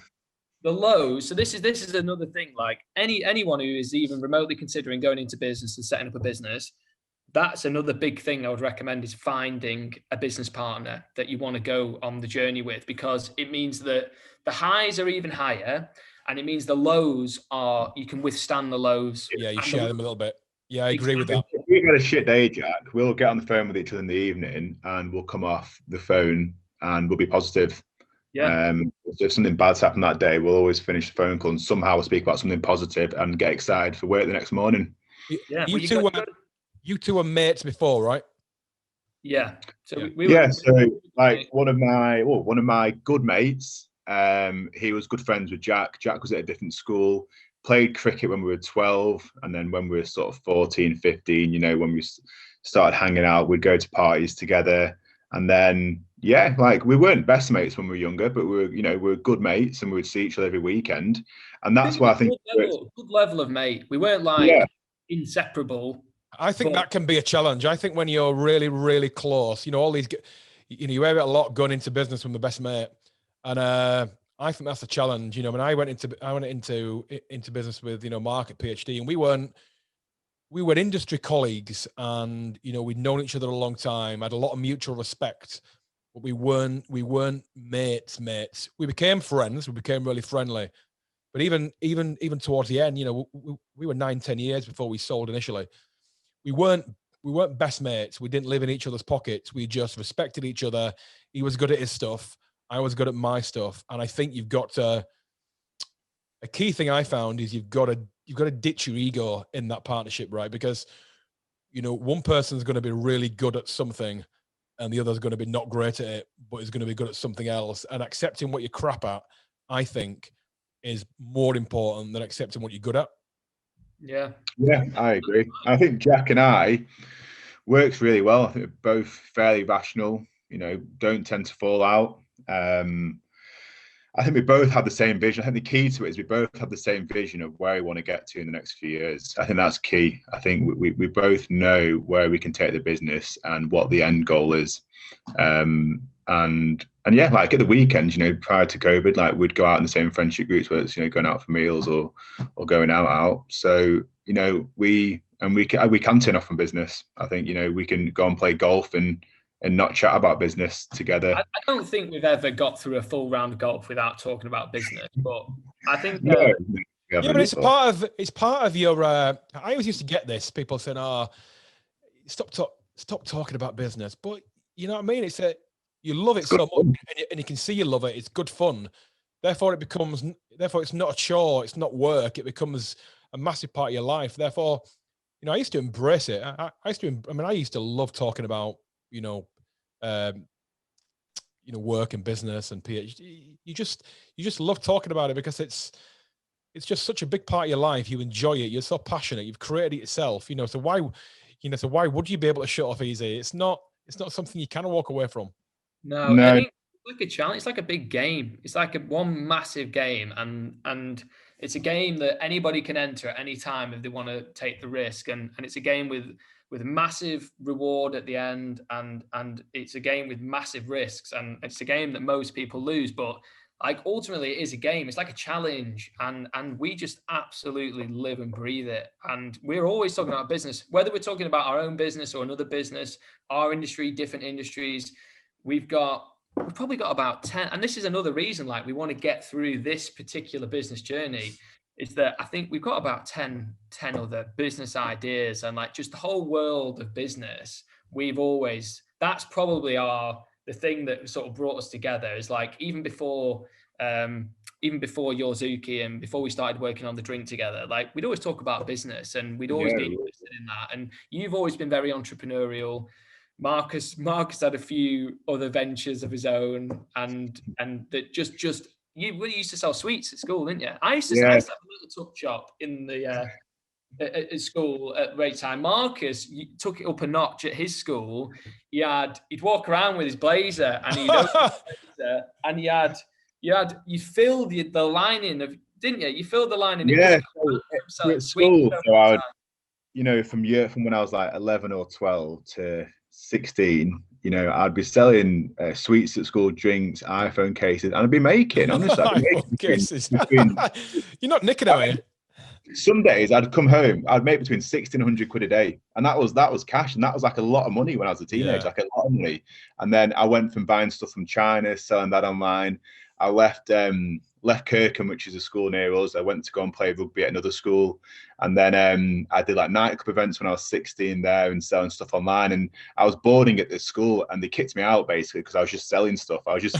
the lows, so this is another thing. Like anyone who is even remotely considering going into business and setting up a business, that's another big thing I would recommend, is finding a business partner that you want to go on the journey with, because it means that the highs are even higher, and it means the lows are, you can withstand the lows. Yeah, you share them a little bit. Yeah, I agree with that. If we've had a shit day, Jack, we'll get on the phone with each other in the evening and we'll come off the phone and we'll be positive. Yeah. If something bad's happened that day, we'll always finish the phone call and somehow we'll speak about something positive and get excited for work the next morning. Yeah. You two were mates before, right? Yeah. So yeah. So like one of my good mates, he was good friends with Jack. Jack was at a different school, played cricket when we were 12, and then when we were sort of 14, 15, you know, when we started hanging out, we'd go to parties together. And then, yeah, like we weren't best mates when we were younger, but we were good mates, and we would see each other every weekend. And that's why I think good level of mate. We weren't inseparable. I think that can be a challenge. I think when you're really, really close, all these, you have a lot going into business with my best mate, and I think that's a challenge. I mean, I went into business with Mark at PhD, and we were industry colleagues, and we'd known each other a long time, had a lot of mutual respect, but we weren't mates. We became friends. We became really friendly, but even towards the end, we were 9-10 years before we sold initially. We weren't best mates. We didn't live in each other's pockets. We just respected each other. He was good at his stuff. I was good at my stuff. And I think you've got to, a key thing I found is you've got to ditch your ego in that partnership, right? Because, one person's going to be really good at something and the other's going to be not great at it, but is going to be good at something else. And accepting what you're crap at, I think, is more important than accepting what you're good at. Yeah, I agree. I think Jack and I works really well. I think we're both fairly rational, don't tend to fall out. I think we both have the same vision. I think the key to it is we both have the same vision of where we want to get to in the next few years. I think that's key. I think we both know where we can take the business and what the end goal is. And yeah, like at the weekends, prior to COVID, like we'd go out in the same friendship groups, whether it's going out for meals or going out. So we can turn off from business. I think we can go and play golf and not chat about business together. I don't think we've ever got through a full round of golf without talking about business, but I think but it's part of your. I always used to get this. People saying, "Oh, stop talking about business," but you know what I mean. It's you love it so much, and you can see you love it. It's good fun. Therefore, it's not a chore. It's not work. It becomes a massive part of your life. Therefore, I used to embrace it. I used to love talking about, work and business and PhD. You just love talking about it because it's just such a big part of your life. You enjoy it. You're so passionate. You've created it yourself. So why would you be able to shut off easy? It's not something you can walk away from. No. I think it's like a challenge. It's like a big game. It's like one massive game, and it's a game that anybody can enter at any time if they want to take the risk. And it's a game with massive reward at the end, and it's a game with massive risks, and it's a game that most people lose. But like ultimately, it is a game. It's like a challenge, and we just absolutely live and breathe it. And we're always talking about business, whether we're talking about our own business or another business, our industry, different industries. We've probably got about 10, and this is another reason like we want to get through this particular business journey, is that I think we've got about 10 other business ideas, and like just the whole world of business. That's probably the thing that sort of brought us together is like, even before Yorzuki and before we started working on the drink together, like we'd always talk about business and we'd always be interested in that. And you've always been very entrepreneurial. Marcus had a few other ventures of his own, and that just you really used to sell sweets at school, didn't you? I used to have a little tuck shop in the at school at break time. Marcus took it up a notch at his school. He'd walk around with his blazer, and he'd open his blazer, and you filled the lining of, didn't you? You filled the lining. Yeah. So at school, so I would, you know, from when I was like 11 or 12 to 16, you know, I'd be selling sweets at school, drinks, iPhone cases, and I'd be making, honestly, cases. You're not nicking away. Some days I'd come home, I'd make between 60 and 100 quid a day, and that was cash, and that was like a lot of money when I was a teenager, like a lot of money. And then I went from buying stuff from China, selling that online. I left Kirkham, which is a school near us. I went to go and play rugby at another school, and then I did like nightclub events when I was 16 there and selling stuff online. And I was boarding at this school, and they kicked me out basically because I was just selling stuff. I was just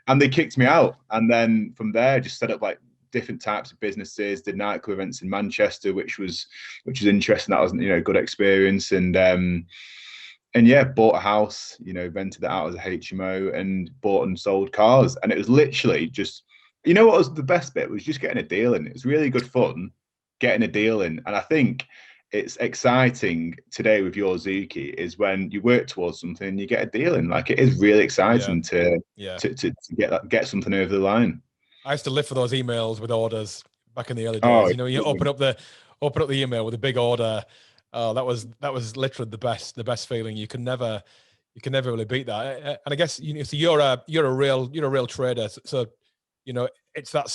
and they kicked me out. And then from there, I just set up like different types of businesses. Did nightclub events in Manchester, which was interesting. That was, you know, a good experience. And yeah, bought a house, you know, rented it out as a HMO, and bought and sold cars. And it was literally just, you know what was the best bit? Was just getting a deal in. It was really good fun getting a deal in. And I think it's exciting today with Yorzuki is when you work towards something and you get a deal in. Like, it is really exciting to get something over the line. I used to live for those emails with orders back in the early days. You know, you open up the email with a big order. Oh, that was literally the best feeling. You can never really beat that. And I guess, you know, so you're a real trader. So you know, it's that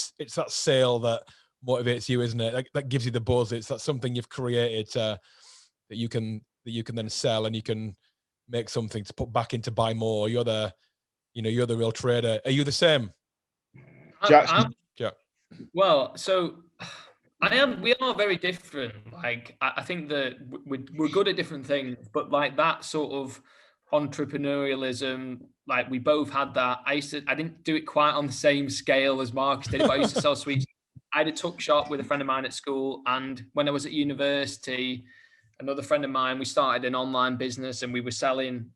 sale that motivates you, isn't it? That gives you the buzz. It's that something you've created that you can then sell, and you can make something to put back into buy more. You're the real trader. Are you the same? Yeah. Well, so I am. We are very different. Like, I think that we're good at different things, but like that sort of entrepreneurialism, like we both had that. I didn't do it quite on the same scale as Marcus did, but I used to sell sweets. I had a tuck shop with a friend of mine at school, and when I was at university, another friend of mine, we started an online business, and we were selling.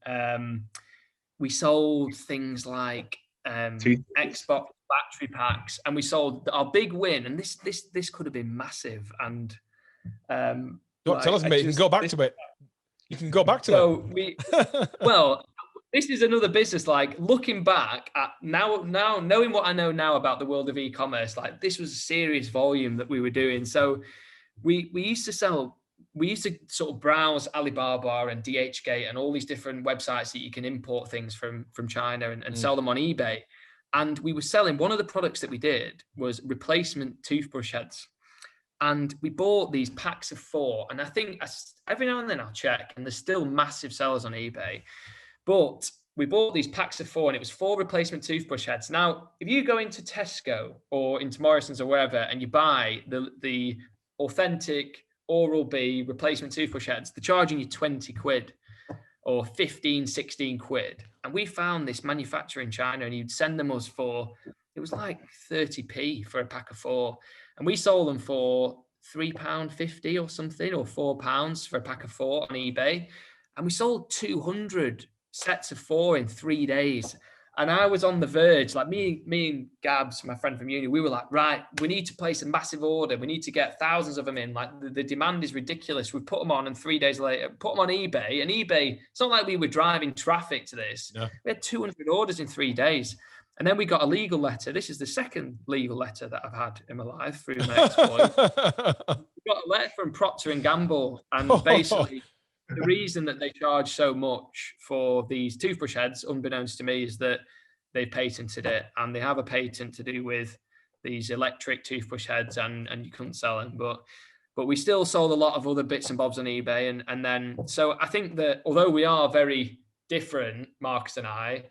We sold things like Xbox battery packs, and we sold our big win, and this could have been massive. And don't tell us, mate. You can go back to it. You can go back to it. Well, this is another business. Like, looking back at now knowing what I know now about the world of e-commerce, like this was a serious volume that we were doing. So we used to sort of browse Alibaba and DHgate and all these different websites that you can import things from China and sell them on eBay. And we were selling, one of the products that we did was replacement toothbrush heads. And we bought these packs of 4. And I think every now and then I'll check, and there's still massive sellers on eBay. But we bought these packs of 4, and it was 4 replacement toothbrush heads. Now, if you go into Tesco or into Morrison's or wherever, and you buy the authentic Oral-B replacement toothbrush heads, they're charging you 20 quid or 15, 16 quid. And we found this manufacturer in China, and he'd send them us for, it was like 30p for a pack of 4. And we sold them for £3.50 or something, or £4 for a pack of 4 on eBay. And we sold 200 sets of 4 in 3 days. And I was on the verge, like me and Gabs, my friend from uni, we were like, right, we need to place a massive order. We need to get thousands of them in. Like, the demand is ridiculous. We put them on, and 3 days later, put them on eBay. And eBay, it's not like we were driving traffic to this. Yeah. We had 200 orders in 3 days. And then we got a legal letter. This is the second legal letter that I've had in my life through my exploit. We got a letter from Procter & Gamble, and basically the reason that they charge so much for these toothbrush heads, unbeknownst to me, is that they patented it, and they have a patent to do with these electric toothbrush heads, and you couldn't sell them. But we still sold a lot of other bits and bobs on eBay. And then, so I think that although we are very different, Marcus and I,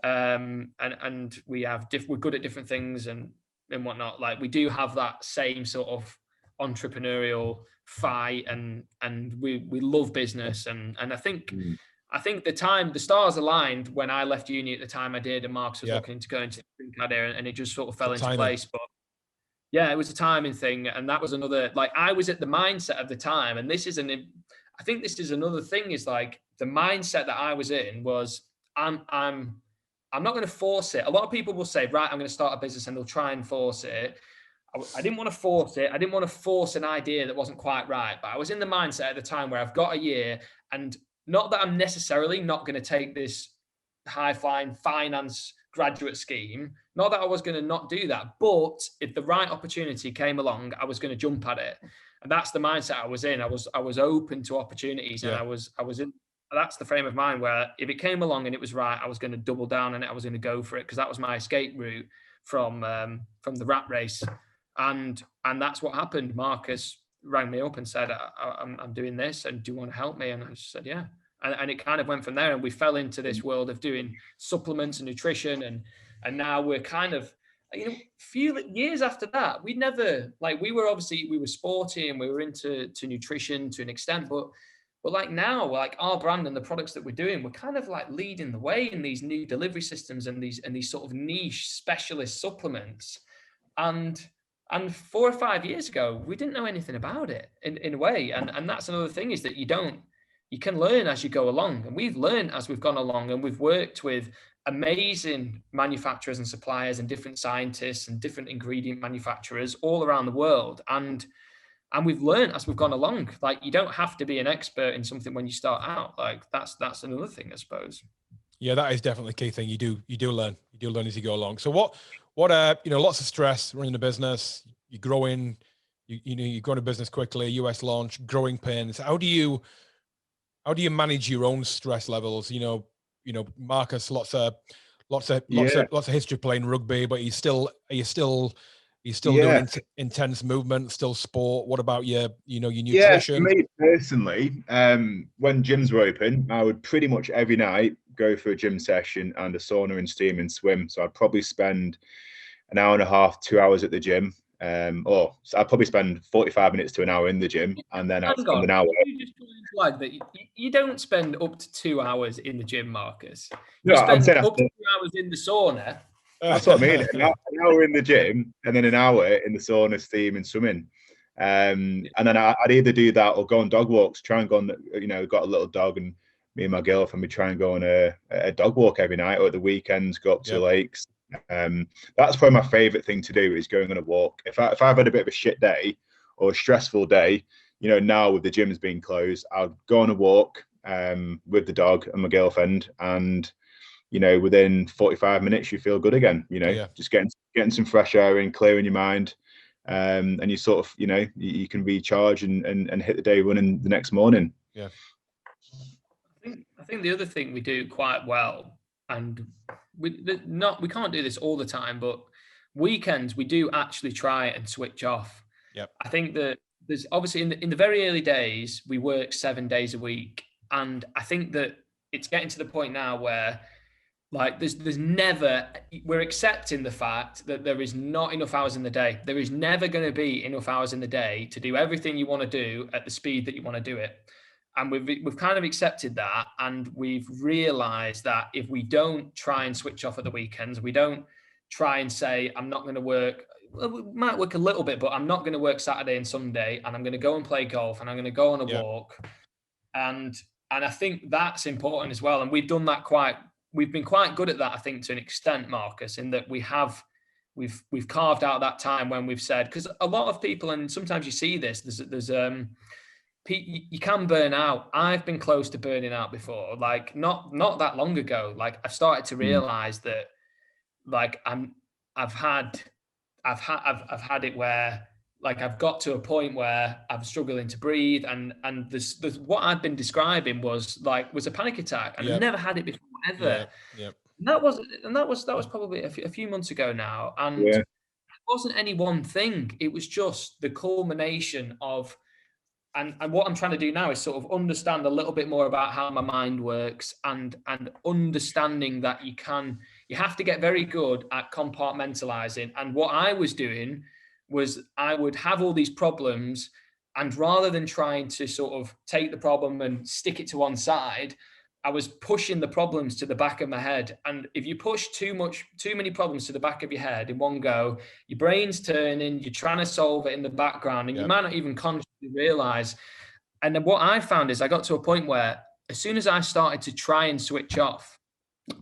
and we're good at different things and whatnot, like we do have that same sort of entrepreneurial fight, and we love business, and I think I think the stars aligned when I left uni at the time I did, and Marcus was looking to go into the drink idea, and it just sort of fell into place. But yeah, it was a timing thing. And that was another, like, I was at the mindset of the time. And I think this is another thing, is like the mindset that I was in was, I'm not going to force it. A lot of people will say, right, I'm going to start a business, and they'll try and force it. I didn't want to force it. I didn't want to force an idea that wasn't quite right. But I was in the mindset at the time where I've got a year, and not that I'm necessarily not going to take this high-flying finance graduate scheme. Not that I was going to not do that, but if the right opportunity came along, I was going to jump at it. And that's the mindset I was in. I was open to opportunities, and I was in. That's the frame of mind where if it came along and it was right, I was going to double down on it. I was going to go for it, because that was my escape route from the rat race. And that's what happened. Marcus rang me up and said, I'm doing this, and do you want to help me? And I just said, yeah. And it kind of went from there, and we fell into this world of doing supplements and nutrition. And now we're kind of, few years after that, we were sporty, and we were into nutrition to an extent, but like now, like our brand and the products that we're doing, we're kind of like leading the way in these new delivery systems and these sort of niche specialist supplements. And 4 or 5 years ago, we didn't know anything about it in a way. And that's another thing, is that you can learn as you go along. And we've learned as we've gone along, and we've worked with amazing manufacturers and suppliers and different scientists and different ingredient manufacturers all around the world. And we've learned as we've gone along. Like, you don't have to be an expert in something when you start out. Like, that's another thing, I suppose. Yeah, that is definitely a key thing. You do learn as you go along. So what lots of stress running a business, you're growing, you're growing a business quickly, US launch, growing pains. How do you manage your own stress levels? Marcus, lots of history playing rugby, but are you still doing intense movement, still sport? What about your nutrition? Yeah, for me personally, when gyms were open, I would pretty much every night go for a gym session and a sauna and steam and swim. So I'd probably spend an hour and a half, 2 hours at the gym. Or I'd probably spend 45 minutes to an hour in the gym, and then I'd spend an hour. You just flag that you don't spend up to 2 hours in the gym, Marcus. You spend up to 2 hours in the sauna. That's what I mean. An hour in the gym, and then an hour in the sauna, steam, and swimming. And then I'd either do that or go on dog walks. Try and go on. Got a little dog, and me and my girlfriend, we try and go on a dog walk every night, or at the weekends go up to the lakes. That's probably my favorite thing to do, is going on a walk. If I've had a bit of a shit day or a stressful day, now with the gyms being closed, I'll go on a walk with the dog and my girlfriend, and within 45 minutes you feel good again. Just getting some fresh air in, clearing your mind, and you sort of you can recharge and hit the day running the next morning. Yeah, I think the other thing we do quite well, and we can't do this all the time, but weekends we do actually try and switch off. Yep. I think that there's obviously in the very early days we work 7 days a week, and I think that it's getting to the point now where, like, there's never, we're accepting the fact that there is not enough hours in the day. There is never going to be enough hours in the day to do everything you want to do at the speed that you want to do it. And we've kind of accepted that, and we've realized that if we don't try and switch off at the weekends, we don't try and say, I'm not going to work. Well, we might work a little bit, but I'm not going to work Saturday and Sunday, and I'm going to go and play golf, and I'm going to go on a walk. And I think that's important as well. And we've done that we've been quite good at that, I think, to an extent, Marcus, in that we've carved out that time when we've said, because a lot of people, and sometimes you see this, there's you can burn out. I've been close to burning out before, like not that long ago. Like, I've started to realize that, like, I've had it where, like, I've got to a point where I'm struggling to breathe, and this what I'd been describing was a panic attack, and I've never had it before ever. And that was probably a few months ago now, and it wasn't any one thing. It was just the culmination of. And what I'm trying to do now is sort of understand a little bit more about how my mind works, and understanding that you have to get very good at compartmentalizing. And what I was doing was I would have all these problems, and rather than trying to sort of take the problem and stick it to one side, I was pushing the problems to the back of my head. And if you push too many problems to the back of your head in one go, your brain's turning, you're trying to solve it in the background, and you might not even consciously realize. And then what I found is I got to a point where as soon as I started to try and switch off,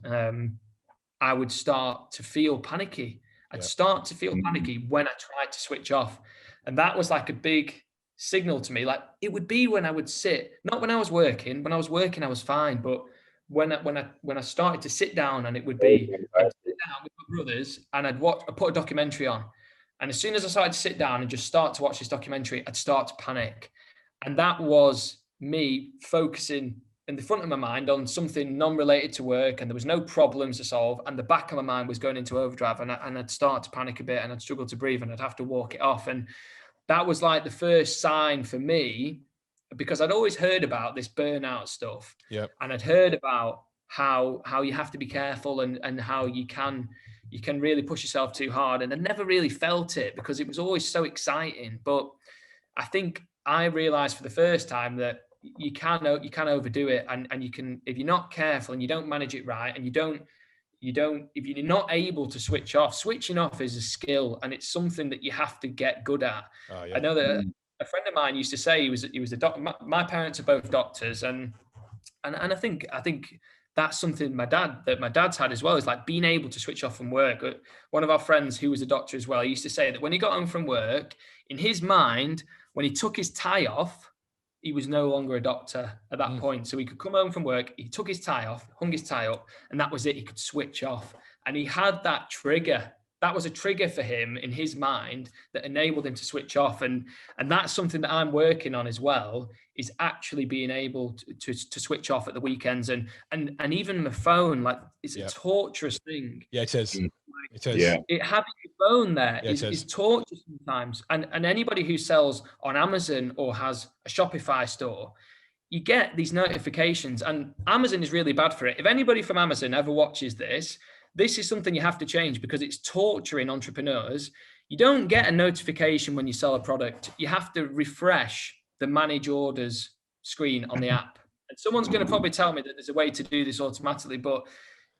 I would start to feel panicky. I'd start to feel panicky when I tried to switch off. And that was like a big signal to me. Like it would be when I would sit, not when I was working. When I was working, I was fine. But when I started to sit down, and it would be, I'd sit down with my brothers and I'd put a documentary on. And as soon as I started to sit down and just start to watch this documentary, I'd start to panic. And that was me focusing in the front of my mind on something non-related to work, and there was no problems to solve, and the back of my mind was going into overdrive, and I'd start to panic a bit, and I'd struggle to breathe, and I'd have to walk it off. And that was like the first sign for me, because I'd always heard about this burnout stuff, and I'd heard about how you have to be careful, and how you can really push yourself too hard, and I never really felt it because it was always so exciting. But I think I realized for the first time that you can overdo it, and you can, if you're not careful and you don't manage it right, and if you're not able to switch off. Switching off is a skill, and it's something that you have to get good at. I know that a friend of mine used to say he was a doctor. My parents are both doctors, and I think that's something my dad's had as well, is like being able to switch off from work. One of our friends who was a doctor as well, he used to say that when he got home from work, in his mind, when he took his tie off, he was no longer a doctor at that point. So he could come home from work, he took his tie off, hung his tie up, and that was it. He could switch off. And he had that trigger. That was a trigger for him in his mind that enabled him to switch off. And that's something that I'm working on as well, is actually being able to switch off at the weekends. And even the phone, like it's a torturous thing. Yeah, it is. It is. Yeah. Having your phone there is torture sometimes. And anybody who sells on Amazon or has a Shopify store, you get these notifications, and Amazon is really bad for it. If anybody from Amazon ever watches this is something you have to change, because it's torturing entrepreneurs. You don't get a notification when you sell a product. You have to refresh the manage orders screen on the app. And someone's going to probably tell me that there's a way to do this automatically, but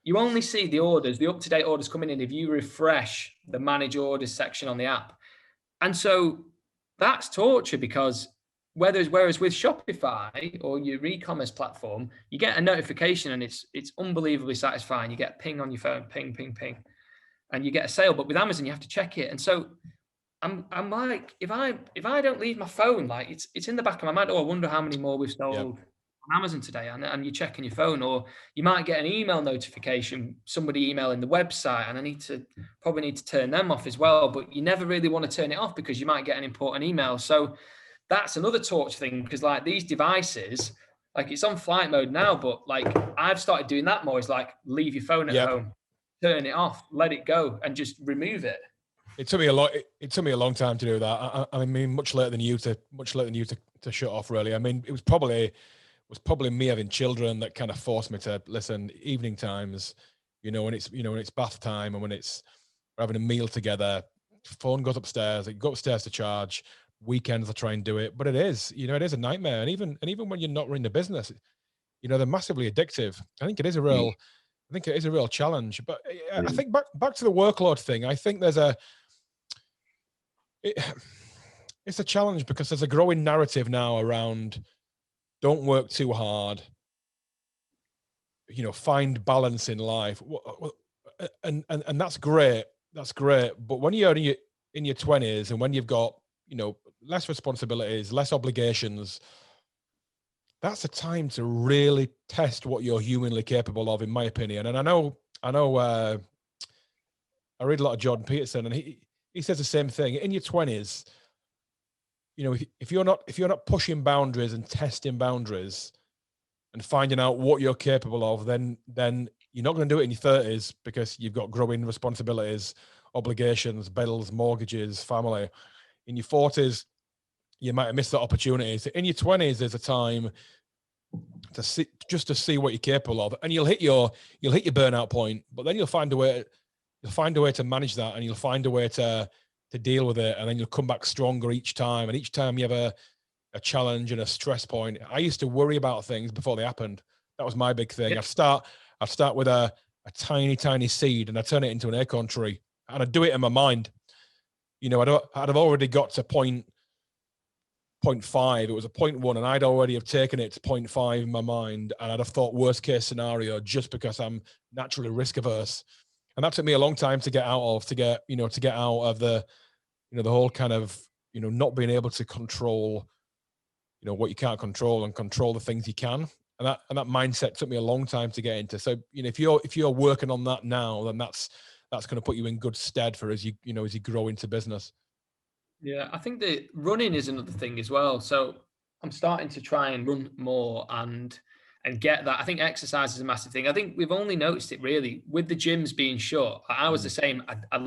you only see the orders, the up-to-date orders coming in if you refresh the manage orders section on the app. And so that's torture, because whereas with Shopify or your e-commerce platform, you get a notification and it's unbelievably satisfying. You get a ping on your phone, ping, ping, ping, and you get a sale. But with Amazon, you have to check it. And so I'm like, if I don't leave my phone, like it's in the back of my mind. Oh, I wonder how many more we've sold on Amazon today. And you're checking your phone, or you might get an email notification, somebody emailing the website, and I probably need to turn them off as well. But you never really want to turn it off because you might get an important email. So that's another torture thing, because like these devices, like it's on flight mode now, but like I've started doing that more. Is like leave your phone at home, turn it off, let it go, and just remove it. It took me a lot. It took me a long time to do that. I mean, much later than you to shut off. Really, I mean, it was probably me having children that kind of forced me to listen. Evening times, when it's bath time and when it's having a meal together, phone goes upstairs. It goes upstairs to charge. Weekends I try and do it, but it is a nightmare. And even when you're not running the business, they're massively addictive. I think it is a real challenge. But I think back to the workload thing. I think it's a challenge because there's a growing narrative now around don't work too hard. Find balance in life, and that's great. That's great. But when you're in your 20s and when you've got less responsibilities, less obligations, that's a time to really test what you're humanly capable of, in my opinion. And I know I read a lot of Jordan Peterson, and he says the same thing. In your 20s, if you're not pushing boundaries and testing boundaries and finding out what you're capable of, then you're not going to do it in your 30s because you've got growing responsibilities, obligations, bills, mortgages, family. In your 40s, you might have missed that opportunity. So in your 20s, there's a time to see what you're capable of, and you'll hit your burnout point. But then you'll find a way to manage that, and you'll find a way to deal with it, and then you'll come back stronger each time. And each time you have a challenge and a stress point. I used to worry about things before they happened. That was my big thing. I'd start with a tiny seed, and I turn it into an acorn tree, and I do it in my mind. I'd have already got to point 0.5. It was a 0.1, and I'd already have taken it to 0.5 in my mind, and I'd have thought worst case scenario, just because I'm naturally risk averse. And that took me a long time to get out of the, the whole kind of, not being able to control, what you can't control, and control the things you can. And that mindset took me a long time to get into. So, if you're working on that now, then that's going to put you in good stead for as you grow into business. Yeah, I think that running is another thing as well. So I'm starting to try and run more and get that. I think exercise is a massive thing. I think we've only noticed it really with the gyms being shut. I was the same. I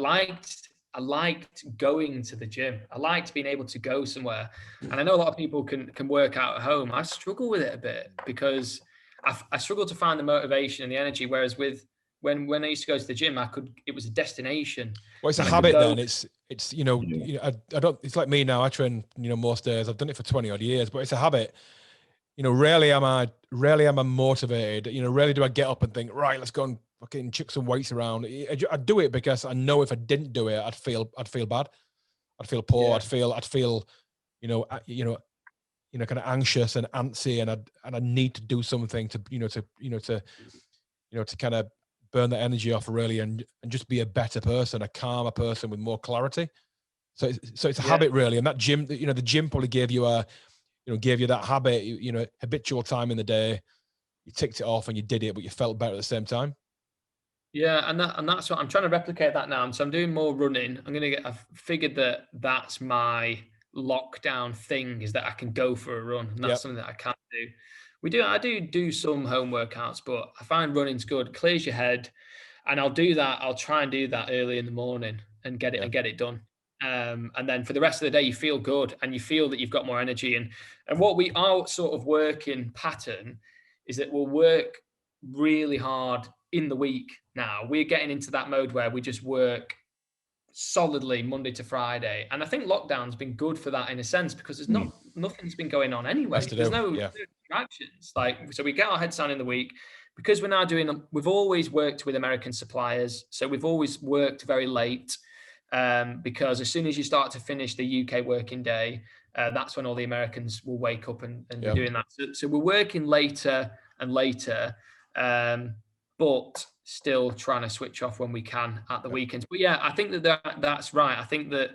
liked going to the gym. I liked being able to go somewhere. And I know a lot of people can work out at home. I struggle with it a bit because I struggle to find the motivation and the energy. Whereas when I used to go to the gym, it was a destination. Well, it's a habit then. It's I don't, it's like me now. I train, most days. I've done it for 20 odd years, but it's a habit. Rarely am I motivated. Rarely do I get up and think, right, let's go and fucking chuck some weights around. I do it because I know if I didn't do it, I'd feel bad. I'd feel poor. Yeah. I'd feel, kind of anxious and antsy, and I need to do something to kind of burn that energy off really, and just be a better person, a calmer person with more clarity. So it's a habit really, and that gym, the gym probably gave you that habit, habitual time in the day. You ticked it off and you did it, but you felt better at the same time. Yeah, and that's what I'm trying to replicate that now. So I'm doing more running. I've figured that that's my lockdown thing, is that I can go for a run, and that's something that I can do. I do some home workouts, but I find running's good, clears your head, and I'll try and do that early in the morning and get it done. And then for the rest of the day, you feel good and you feel that you've got more energy. And what our sort of working pattern is that we'll work really hard in the week now. We're getting into that mode where we just work solidly Monday to Friday. And I think lockdown's been good for that in a sense, because there's nothing's been going on anyway. There's no distractions. So we get our heads down in the week, because we've always worked with American suppliers. So we've always worked very late. Because as soon as you start to finish the UK working day, that's when all the Americans will wake up and be doing that. So we're working later and later, but still trying to switch off when we can at the weekends. But yeah, I think that's right. I think that,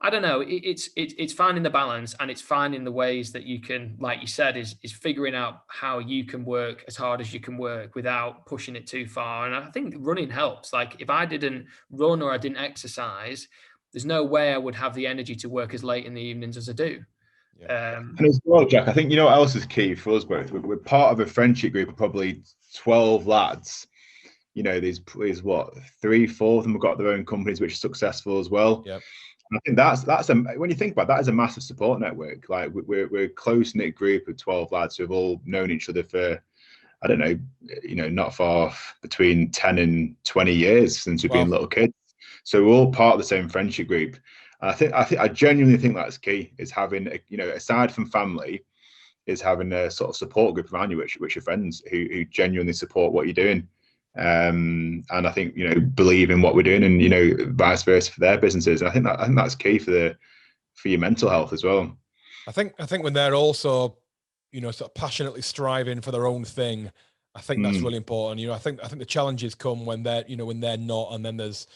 I don't know, it's finding the balance, and it's finding the ways that you can, like you said, is figuring out how you can work as hard as you can work without pushing it too far. And I think running helps. Like if I didn't run or I didn't exercise, there's no way I would have the energy to work as late in the evenings as I do. And as well, Jack, I think what else is key for us both. We're part of a friendship group of probably 12 lads. There's what, 3-4 of them have got their own companies which are successful as well. Yep. I think that's when you think about that, is a massive support network. Like we're a close knit group of 12 lads who have all known each other for, I don't know, not far between 10 and 20 years since we've been little kids. So we're all part of the same friendship group. And I genuinely think that's key, is having aside from family, is having a sort of support group around you, which are friends who genuinely support what you're doing. And I think believe in what we're doing, and vice versa for their businesses. And I think that's key for your mental health as well. I think when they're also sort of passionately striving for their own thing, I think that's really important. I think the challenges come when they're not, and then there's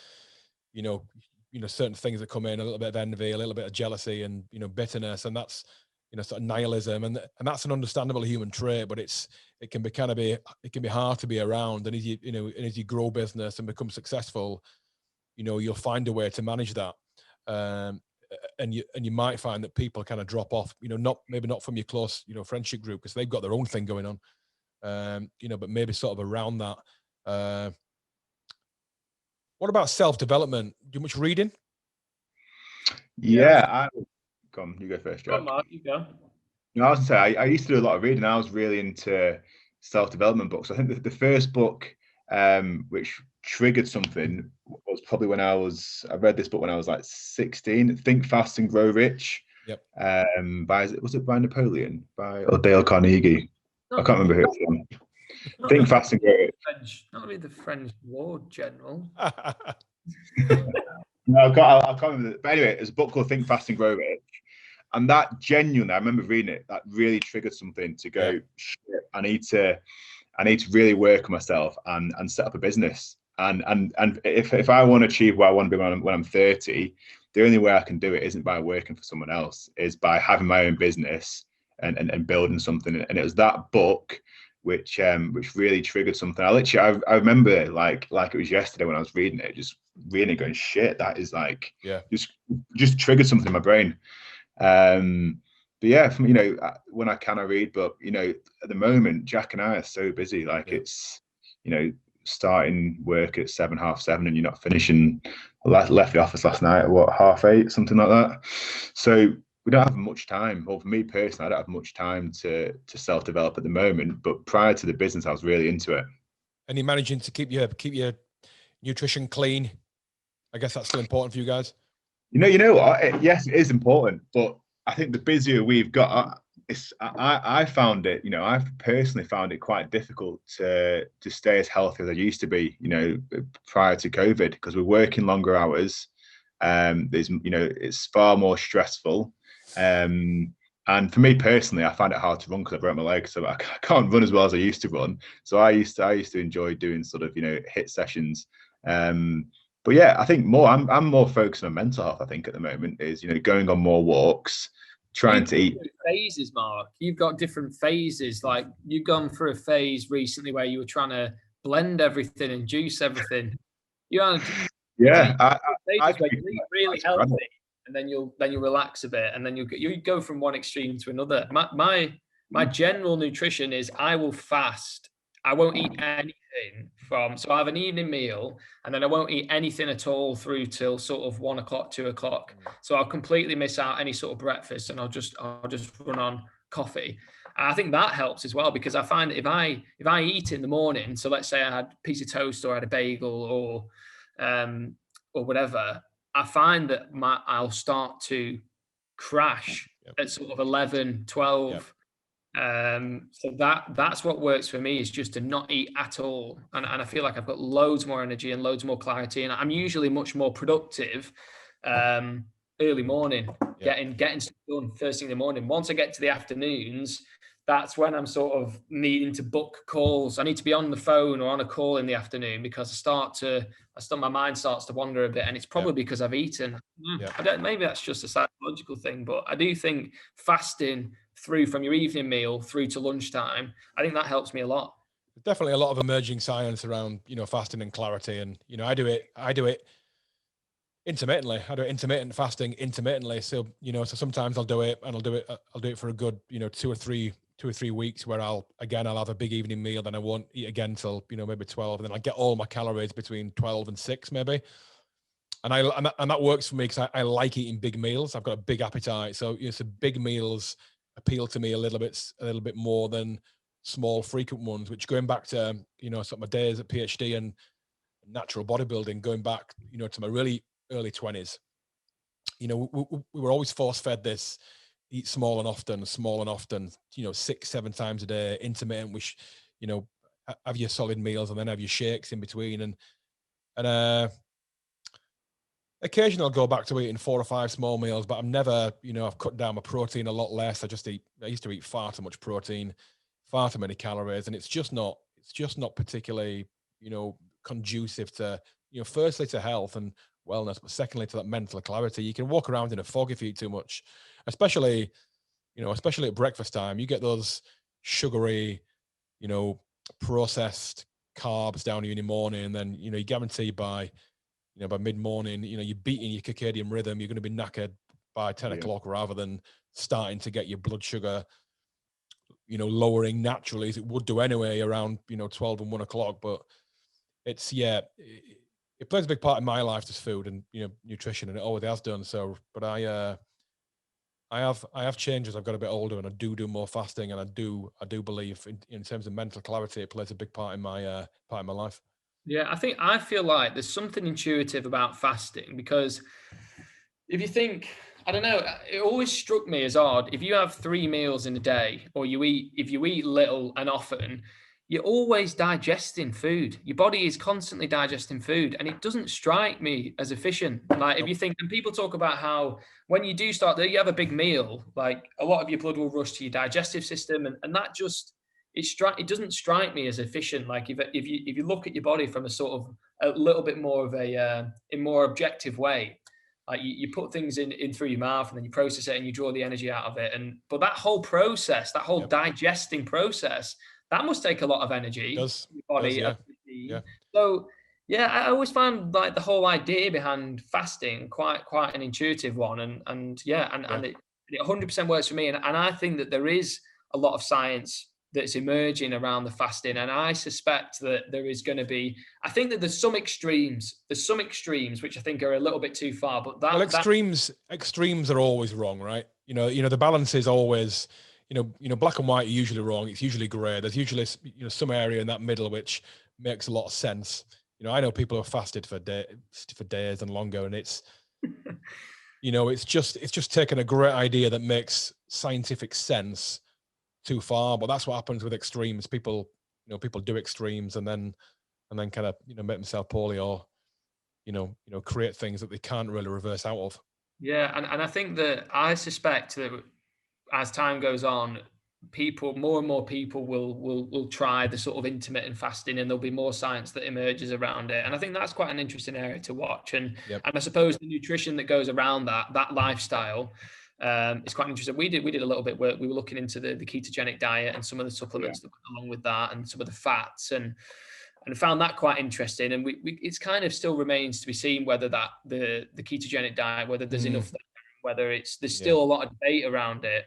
certain things that come in, a little bit of envy, a little bit of jealousy, and bitterness, and that's sort of nihilism, and that's an understandable human trait, but it can be hard to be around. And as you grow business and become successful, you'll find a way to manage that, and you might find that people kind of drop off, maybe not from your close friendship group, because they've got their own thing going on, but maybe sort of around that. What about self-development? Do much reading? Yeah, come, you go first, Jack. Go on, Mark, you go. I was gonna say, I used to do a lot of reading. I was really into self-development books. I think the first book which triggered something was probably when I read this book when I was like 16, Think Fast and Grow Rich. Yep. Was it by Napoleon or Dale Carnegie? I can't remember who it was from. Think Fast and Grow Rich. Not really the French Lord General. No, I can't remember. But anyway, there's a book called Think Fast and Grow Rich. And that genuinely, I remember reading it, that really triggered something to go, shit, I need to really work on myself and set up a business. And if I want to achieve where I want to be when I'm 30, the only way I can do it isn't by working for someone else, is by having my own business and building something. And it was that book which really triggered something. I remember like it was yesterday when I was reading it, just really going, shit, that is like, just triggered something in my brain. But yeah, from, when I read, but at the moment, Jack and I are so busy. Like it's, starting work at 7, 7:30, and you're not finishing. I left the office last night at 8:30, something like that. So we don't have much time. Well, for me personally, I don't have much time to self-develop at the moment. But prior to the business, I was really into it. And you're managing to keep your nutrition clean. I guess that's still important for you guys. You know what? Yes, it is important, but I think the busier we've got, I found it. I've personally found it quite difficult to stay as healthy as I used to be. Prior to COVID, because we're working longer hours. It's far more stressful. And for me personally, I find it hard to run because I broke my leg, so I can't run as well as I used to run. So I used to enjoy doing sort of HIIT sessions. But yeah, I think I'm more focused on mental health. I think at the moment is going on more walks, trying to eat. Phases, Mark. You've got different phases. Like you've gone through a phase recently where you were trying to blend everything and juice everything. I where you eat really healthy, and then you'll relax a bit, and then you go from one extreme to another. My general nutrition is I will fast. I won't eat anything so I have an evening meal, and then I won't eat anything at all through till sort of 1 o'clock, 2 o'clock. So I'll completely miss out any sort of breakfast, and I'll just run on coffee. And I think that helps as well, because I find that if I eat in the morning, so let's say I had a piece of toast or I had a bagel or whatever, I find that I'll start to crash at sort of 11, 12. So that's what works for me, is just to not eat at all, and I feel like I've got loads more energy and loads more clarity, and I'm usually much more productive early morning, getting stuff done first thing in the morning. Once I get to the afternoons, that's when I'm sort of needing to book calls. I need to be on the phone or on a call in the afternoon, because my mind starts to wander a bit, and it's probably because I've eaten. Maybe that's just a psychological thing, but I do think fasting through from your evening meal through to lunchtime, I think that helps me a lot. Definitely a lot of emerging science around, fasting and clarity. And, I do it intermittently. I do intermittent fasting intermittently. So, so sometimes I'll do it for a good, 2 or 3 weeks, where I'll have a big evening meal, then I won't eat again till, maybe 12. And then I get all my calories between 12 and 6 maybe. And that works for me, because I like eating big meals. I've got a big appetite. So, so big meals appeal to me a little bit more than small frequent ones, which, going back to sort of my days at PhD and natural bodybuilding, going back to my really early 20s, we were always force fed this eat small and often 6-7 times a day, intermittent, which have your solid meals and then have your shakes in between, and occasionally I'll go back to eating 4 or 5 small meals, but I'm never, I've cut down my protein a lot less. I used to eat far too much protein, far too many calories, and it's just not particularly, conducive to, firstly to health and wellness, but secondly to that mental clarity. You can walk around in a fog if you eat too much, especially at breakfast time. You get those sugary, processed carbs down you in the morning, and then, you guarantee by mid-morning, you're beating your circadian rhythm. You're going to be knackered by 10 o'clock, rather than starting to get your blood sugar, lowering naturally, as it would do anyway around, 12 and 1 o'clock. But it's, it plays a big part in my life, this food and, nutrition, and it always has done. So, but I have changed as I've got a bit older, and I do more fasting, and I do believe in terms of mental clarity, it plays a big part in my life. Yeah, I feel like there's something intuitive about fasting, because if you think, I don't know, it always struck me as odd. If you have 3 meals in a day, or if you eat little and often, you're always digesting food. Your body is constantly digesting food, and it doesn't strike me as efficient. Like if you think, and people talk about how when you do start there, you have a big meal, like a lot of your blood will rush to your digestive system, and that just it doesn't strike me as efficient. Like if you look at your body from a sort of a little bit more of a in more objective way, like you put things in through your mouth and then you process it and you draw the energy out of it. But that whole process, that whole digesting process, that must take a lot of energy in your body. So yeah, I always found like the whole idea behind fasting quite an intuitive one, and it 100% works for me. And I think that there is a lot of science that's emerging around the fasting, and I suspect that there is going to be. I think that there's some extremes. There's some extremes which I think are a little bit too far. But extremes are always wrong, right? You know, the balance is always. Black and white are usually wrong. It's usually grey. There's usually some area in that middle which makes a lot of sense. I know people have fasted for days and longer, and it's it's just taken a great idea that makes scientific sense too far. But that's what happens with extremes. People do extremes and then kind of make themselves poorly or create things that they can't really reverse out of. Yeah, and I think that I suspect that as time goes on, more and more people will try the sort of intermittent fasting, and there'll be more science that emerges around it. And I think that's quite an interesting area to watch. And I suppose the nutrition that goes around that lifestyle is quite interesting. We did a little bit work. We were looking into the ketogenic diet and some of the supplements that go along with that, and some of the fats, and found that quite interesting. And it's kind of still remains to be seen whether that the ketogenic diet, whether there's enough there, whether there's still a lot of debate around it.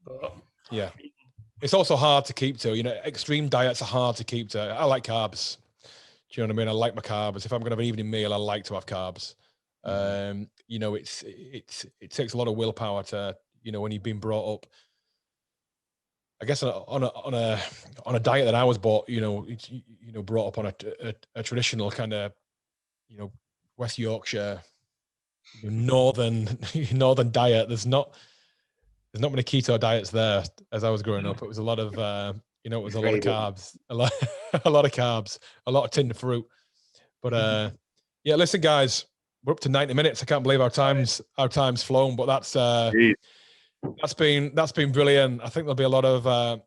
But, it's also hard to keep to. Extreme diets are hard to keep to. I like carbs. Do you know what I mean? I like my carbs. If I'm going to have an evening meal, I like to have carbs. It takes a lot of willpower to, when you've been brought up, I guess on a diet that I was brought up on a traditional kind of, West Yorkshire, northern diet. There's not many keto diets there as I was growing up. It was a lot of it was a lot of carbs, a lot of carbs, a lot of tinned fruit. But listen, guys, we're up to 90 minutes. I can't believe our time's flown, but that's been brilliant. I think there'll be a lot of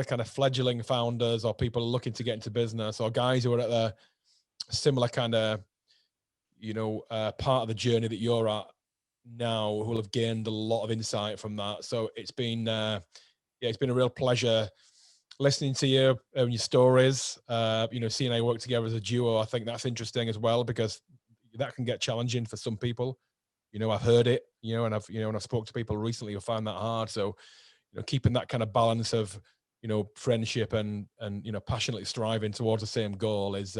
kind of fledgling founders or people looking to get into business, or guys who are at a similar kind of part of the journey that you're at now, who will have gained a lot of insight from that. So it's been it's been a real pleasure listening to you and your stories. Seeing how you work together as a duo, I think that's interesting as well, because that can get challenging for some people. I've heard it, and I've spoke to people recently who find that hard. So, keeping that kind of balance of, friendship and passionately striving towards the same goal is,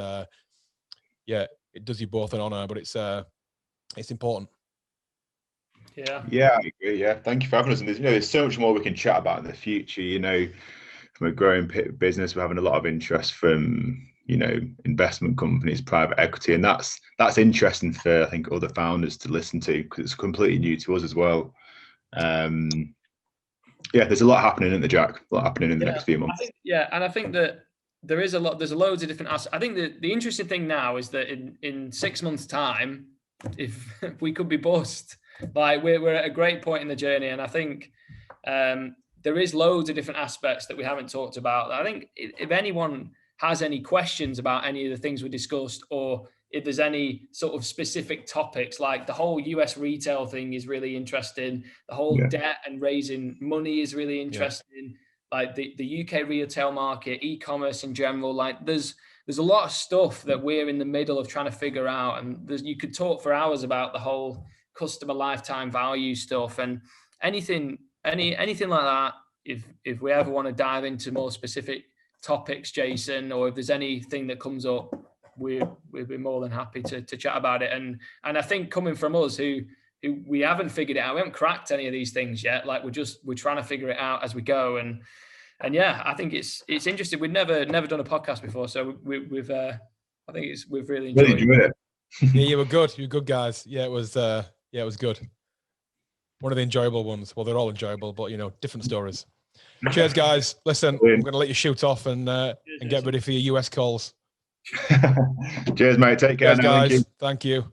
it does you both an honor, but it's important. Yeah, I agree. Yeah, thank you for having us. And there's so much more we can chat about in the future. From a growing business, we're having a lot of interest from investment companies, private equity, and that's interesting for, I think, other founders to listen to, because it's completely new to us as well. There's a lot happening in Jack. A lot happening in the next few months. And I think that there's loads of different aspects. I think that the interesting thing now is that in 6 months' time, if we could be bust, like we're at a great point in the journey, and I think there is loads of different aspects that we haven't talked about. I think if anyone has any questions about any of the things we discussed, or if there's any sort of specific topics, like the whole US retail thing is really interesting. The whole debt and raising money is really interesting. Like the UK retail market, e-commerce in general, like there's a lot of stuff that we're in the middle of trying to figure out. And you could talk for hours about the whole customer lifetime value stuff, and anything like that. If we ever want to dive into more specific topics, Jason, or if there's anything that comes up, we'd be more than happy to chat about it. And I think coming from us, who we haven't figured it out, we haven't cracked any of these things yet. Like we're trying to figure it out as we go. And I think it's interesting. We've never done a podcast before, so we've really enjoyed it. Yeah, you were good. You were good, guys. Yeah, it was good. One of the enjoyable ones. Well, they're all enjoyable, but different stories. Cheers, guys. Listen, I'm going to let you shoot off and get ready for your US calls. Cheers, mate. Take care. Cheers, guys. Thank you.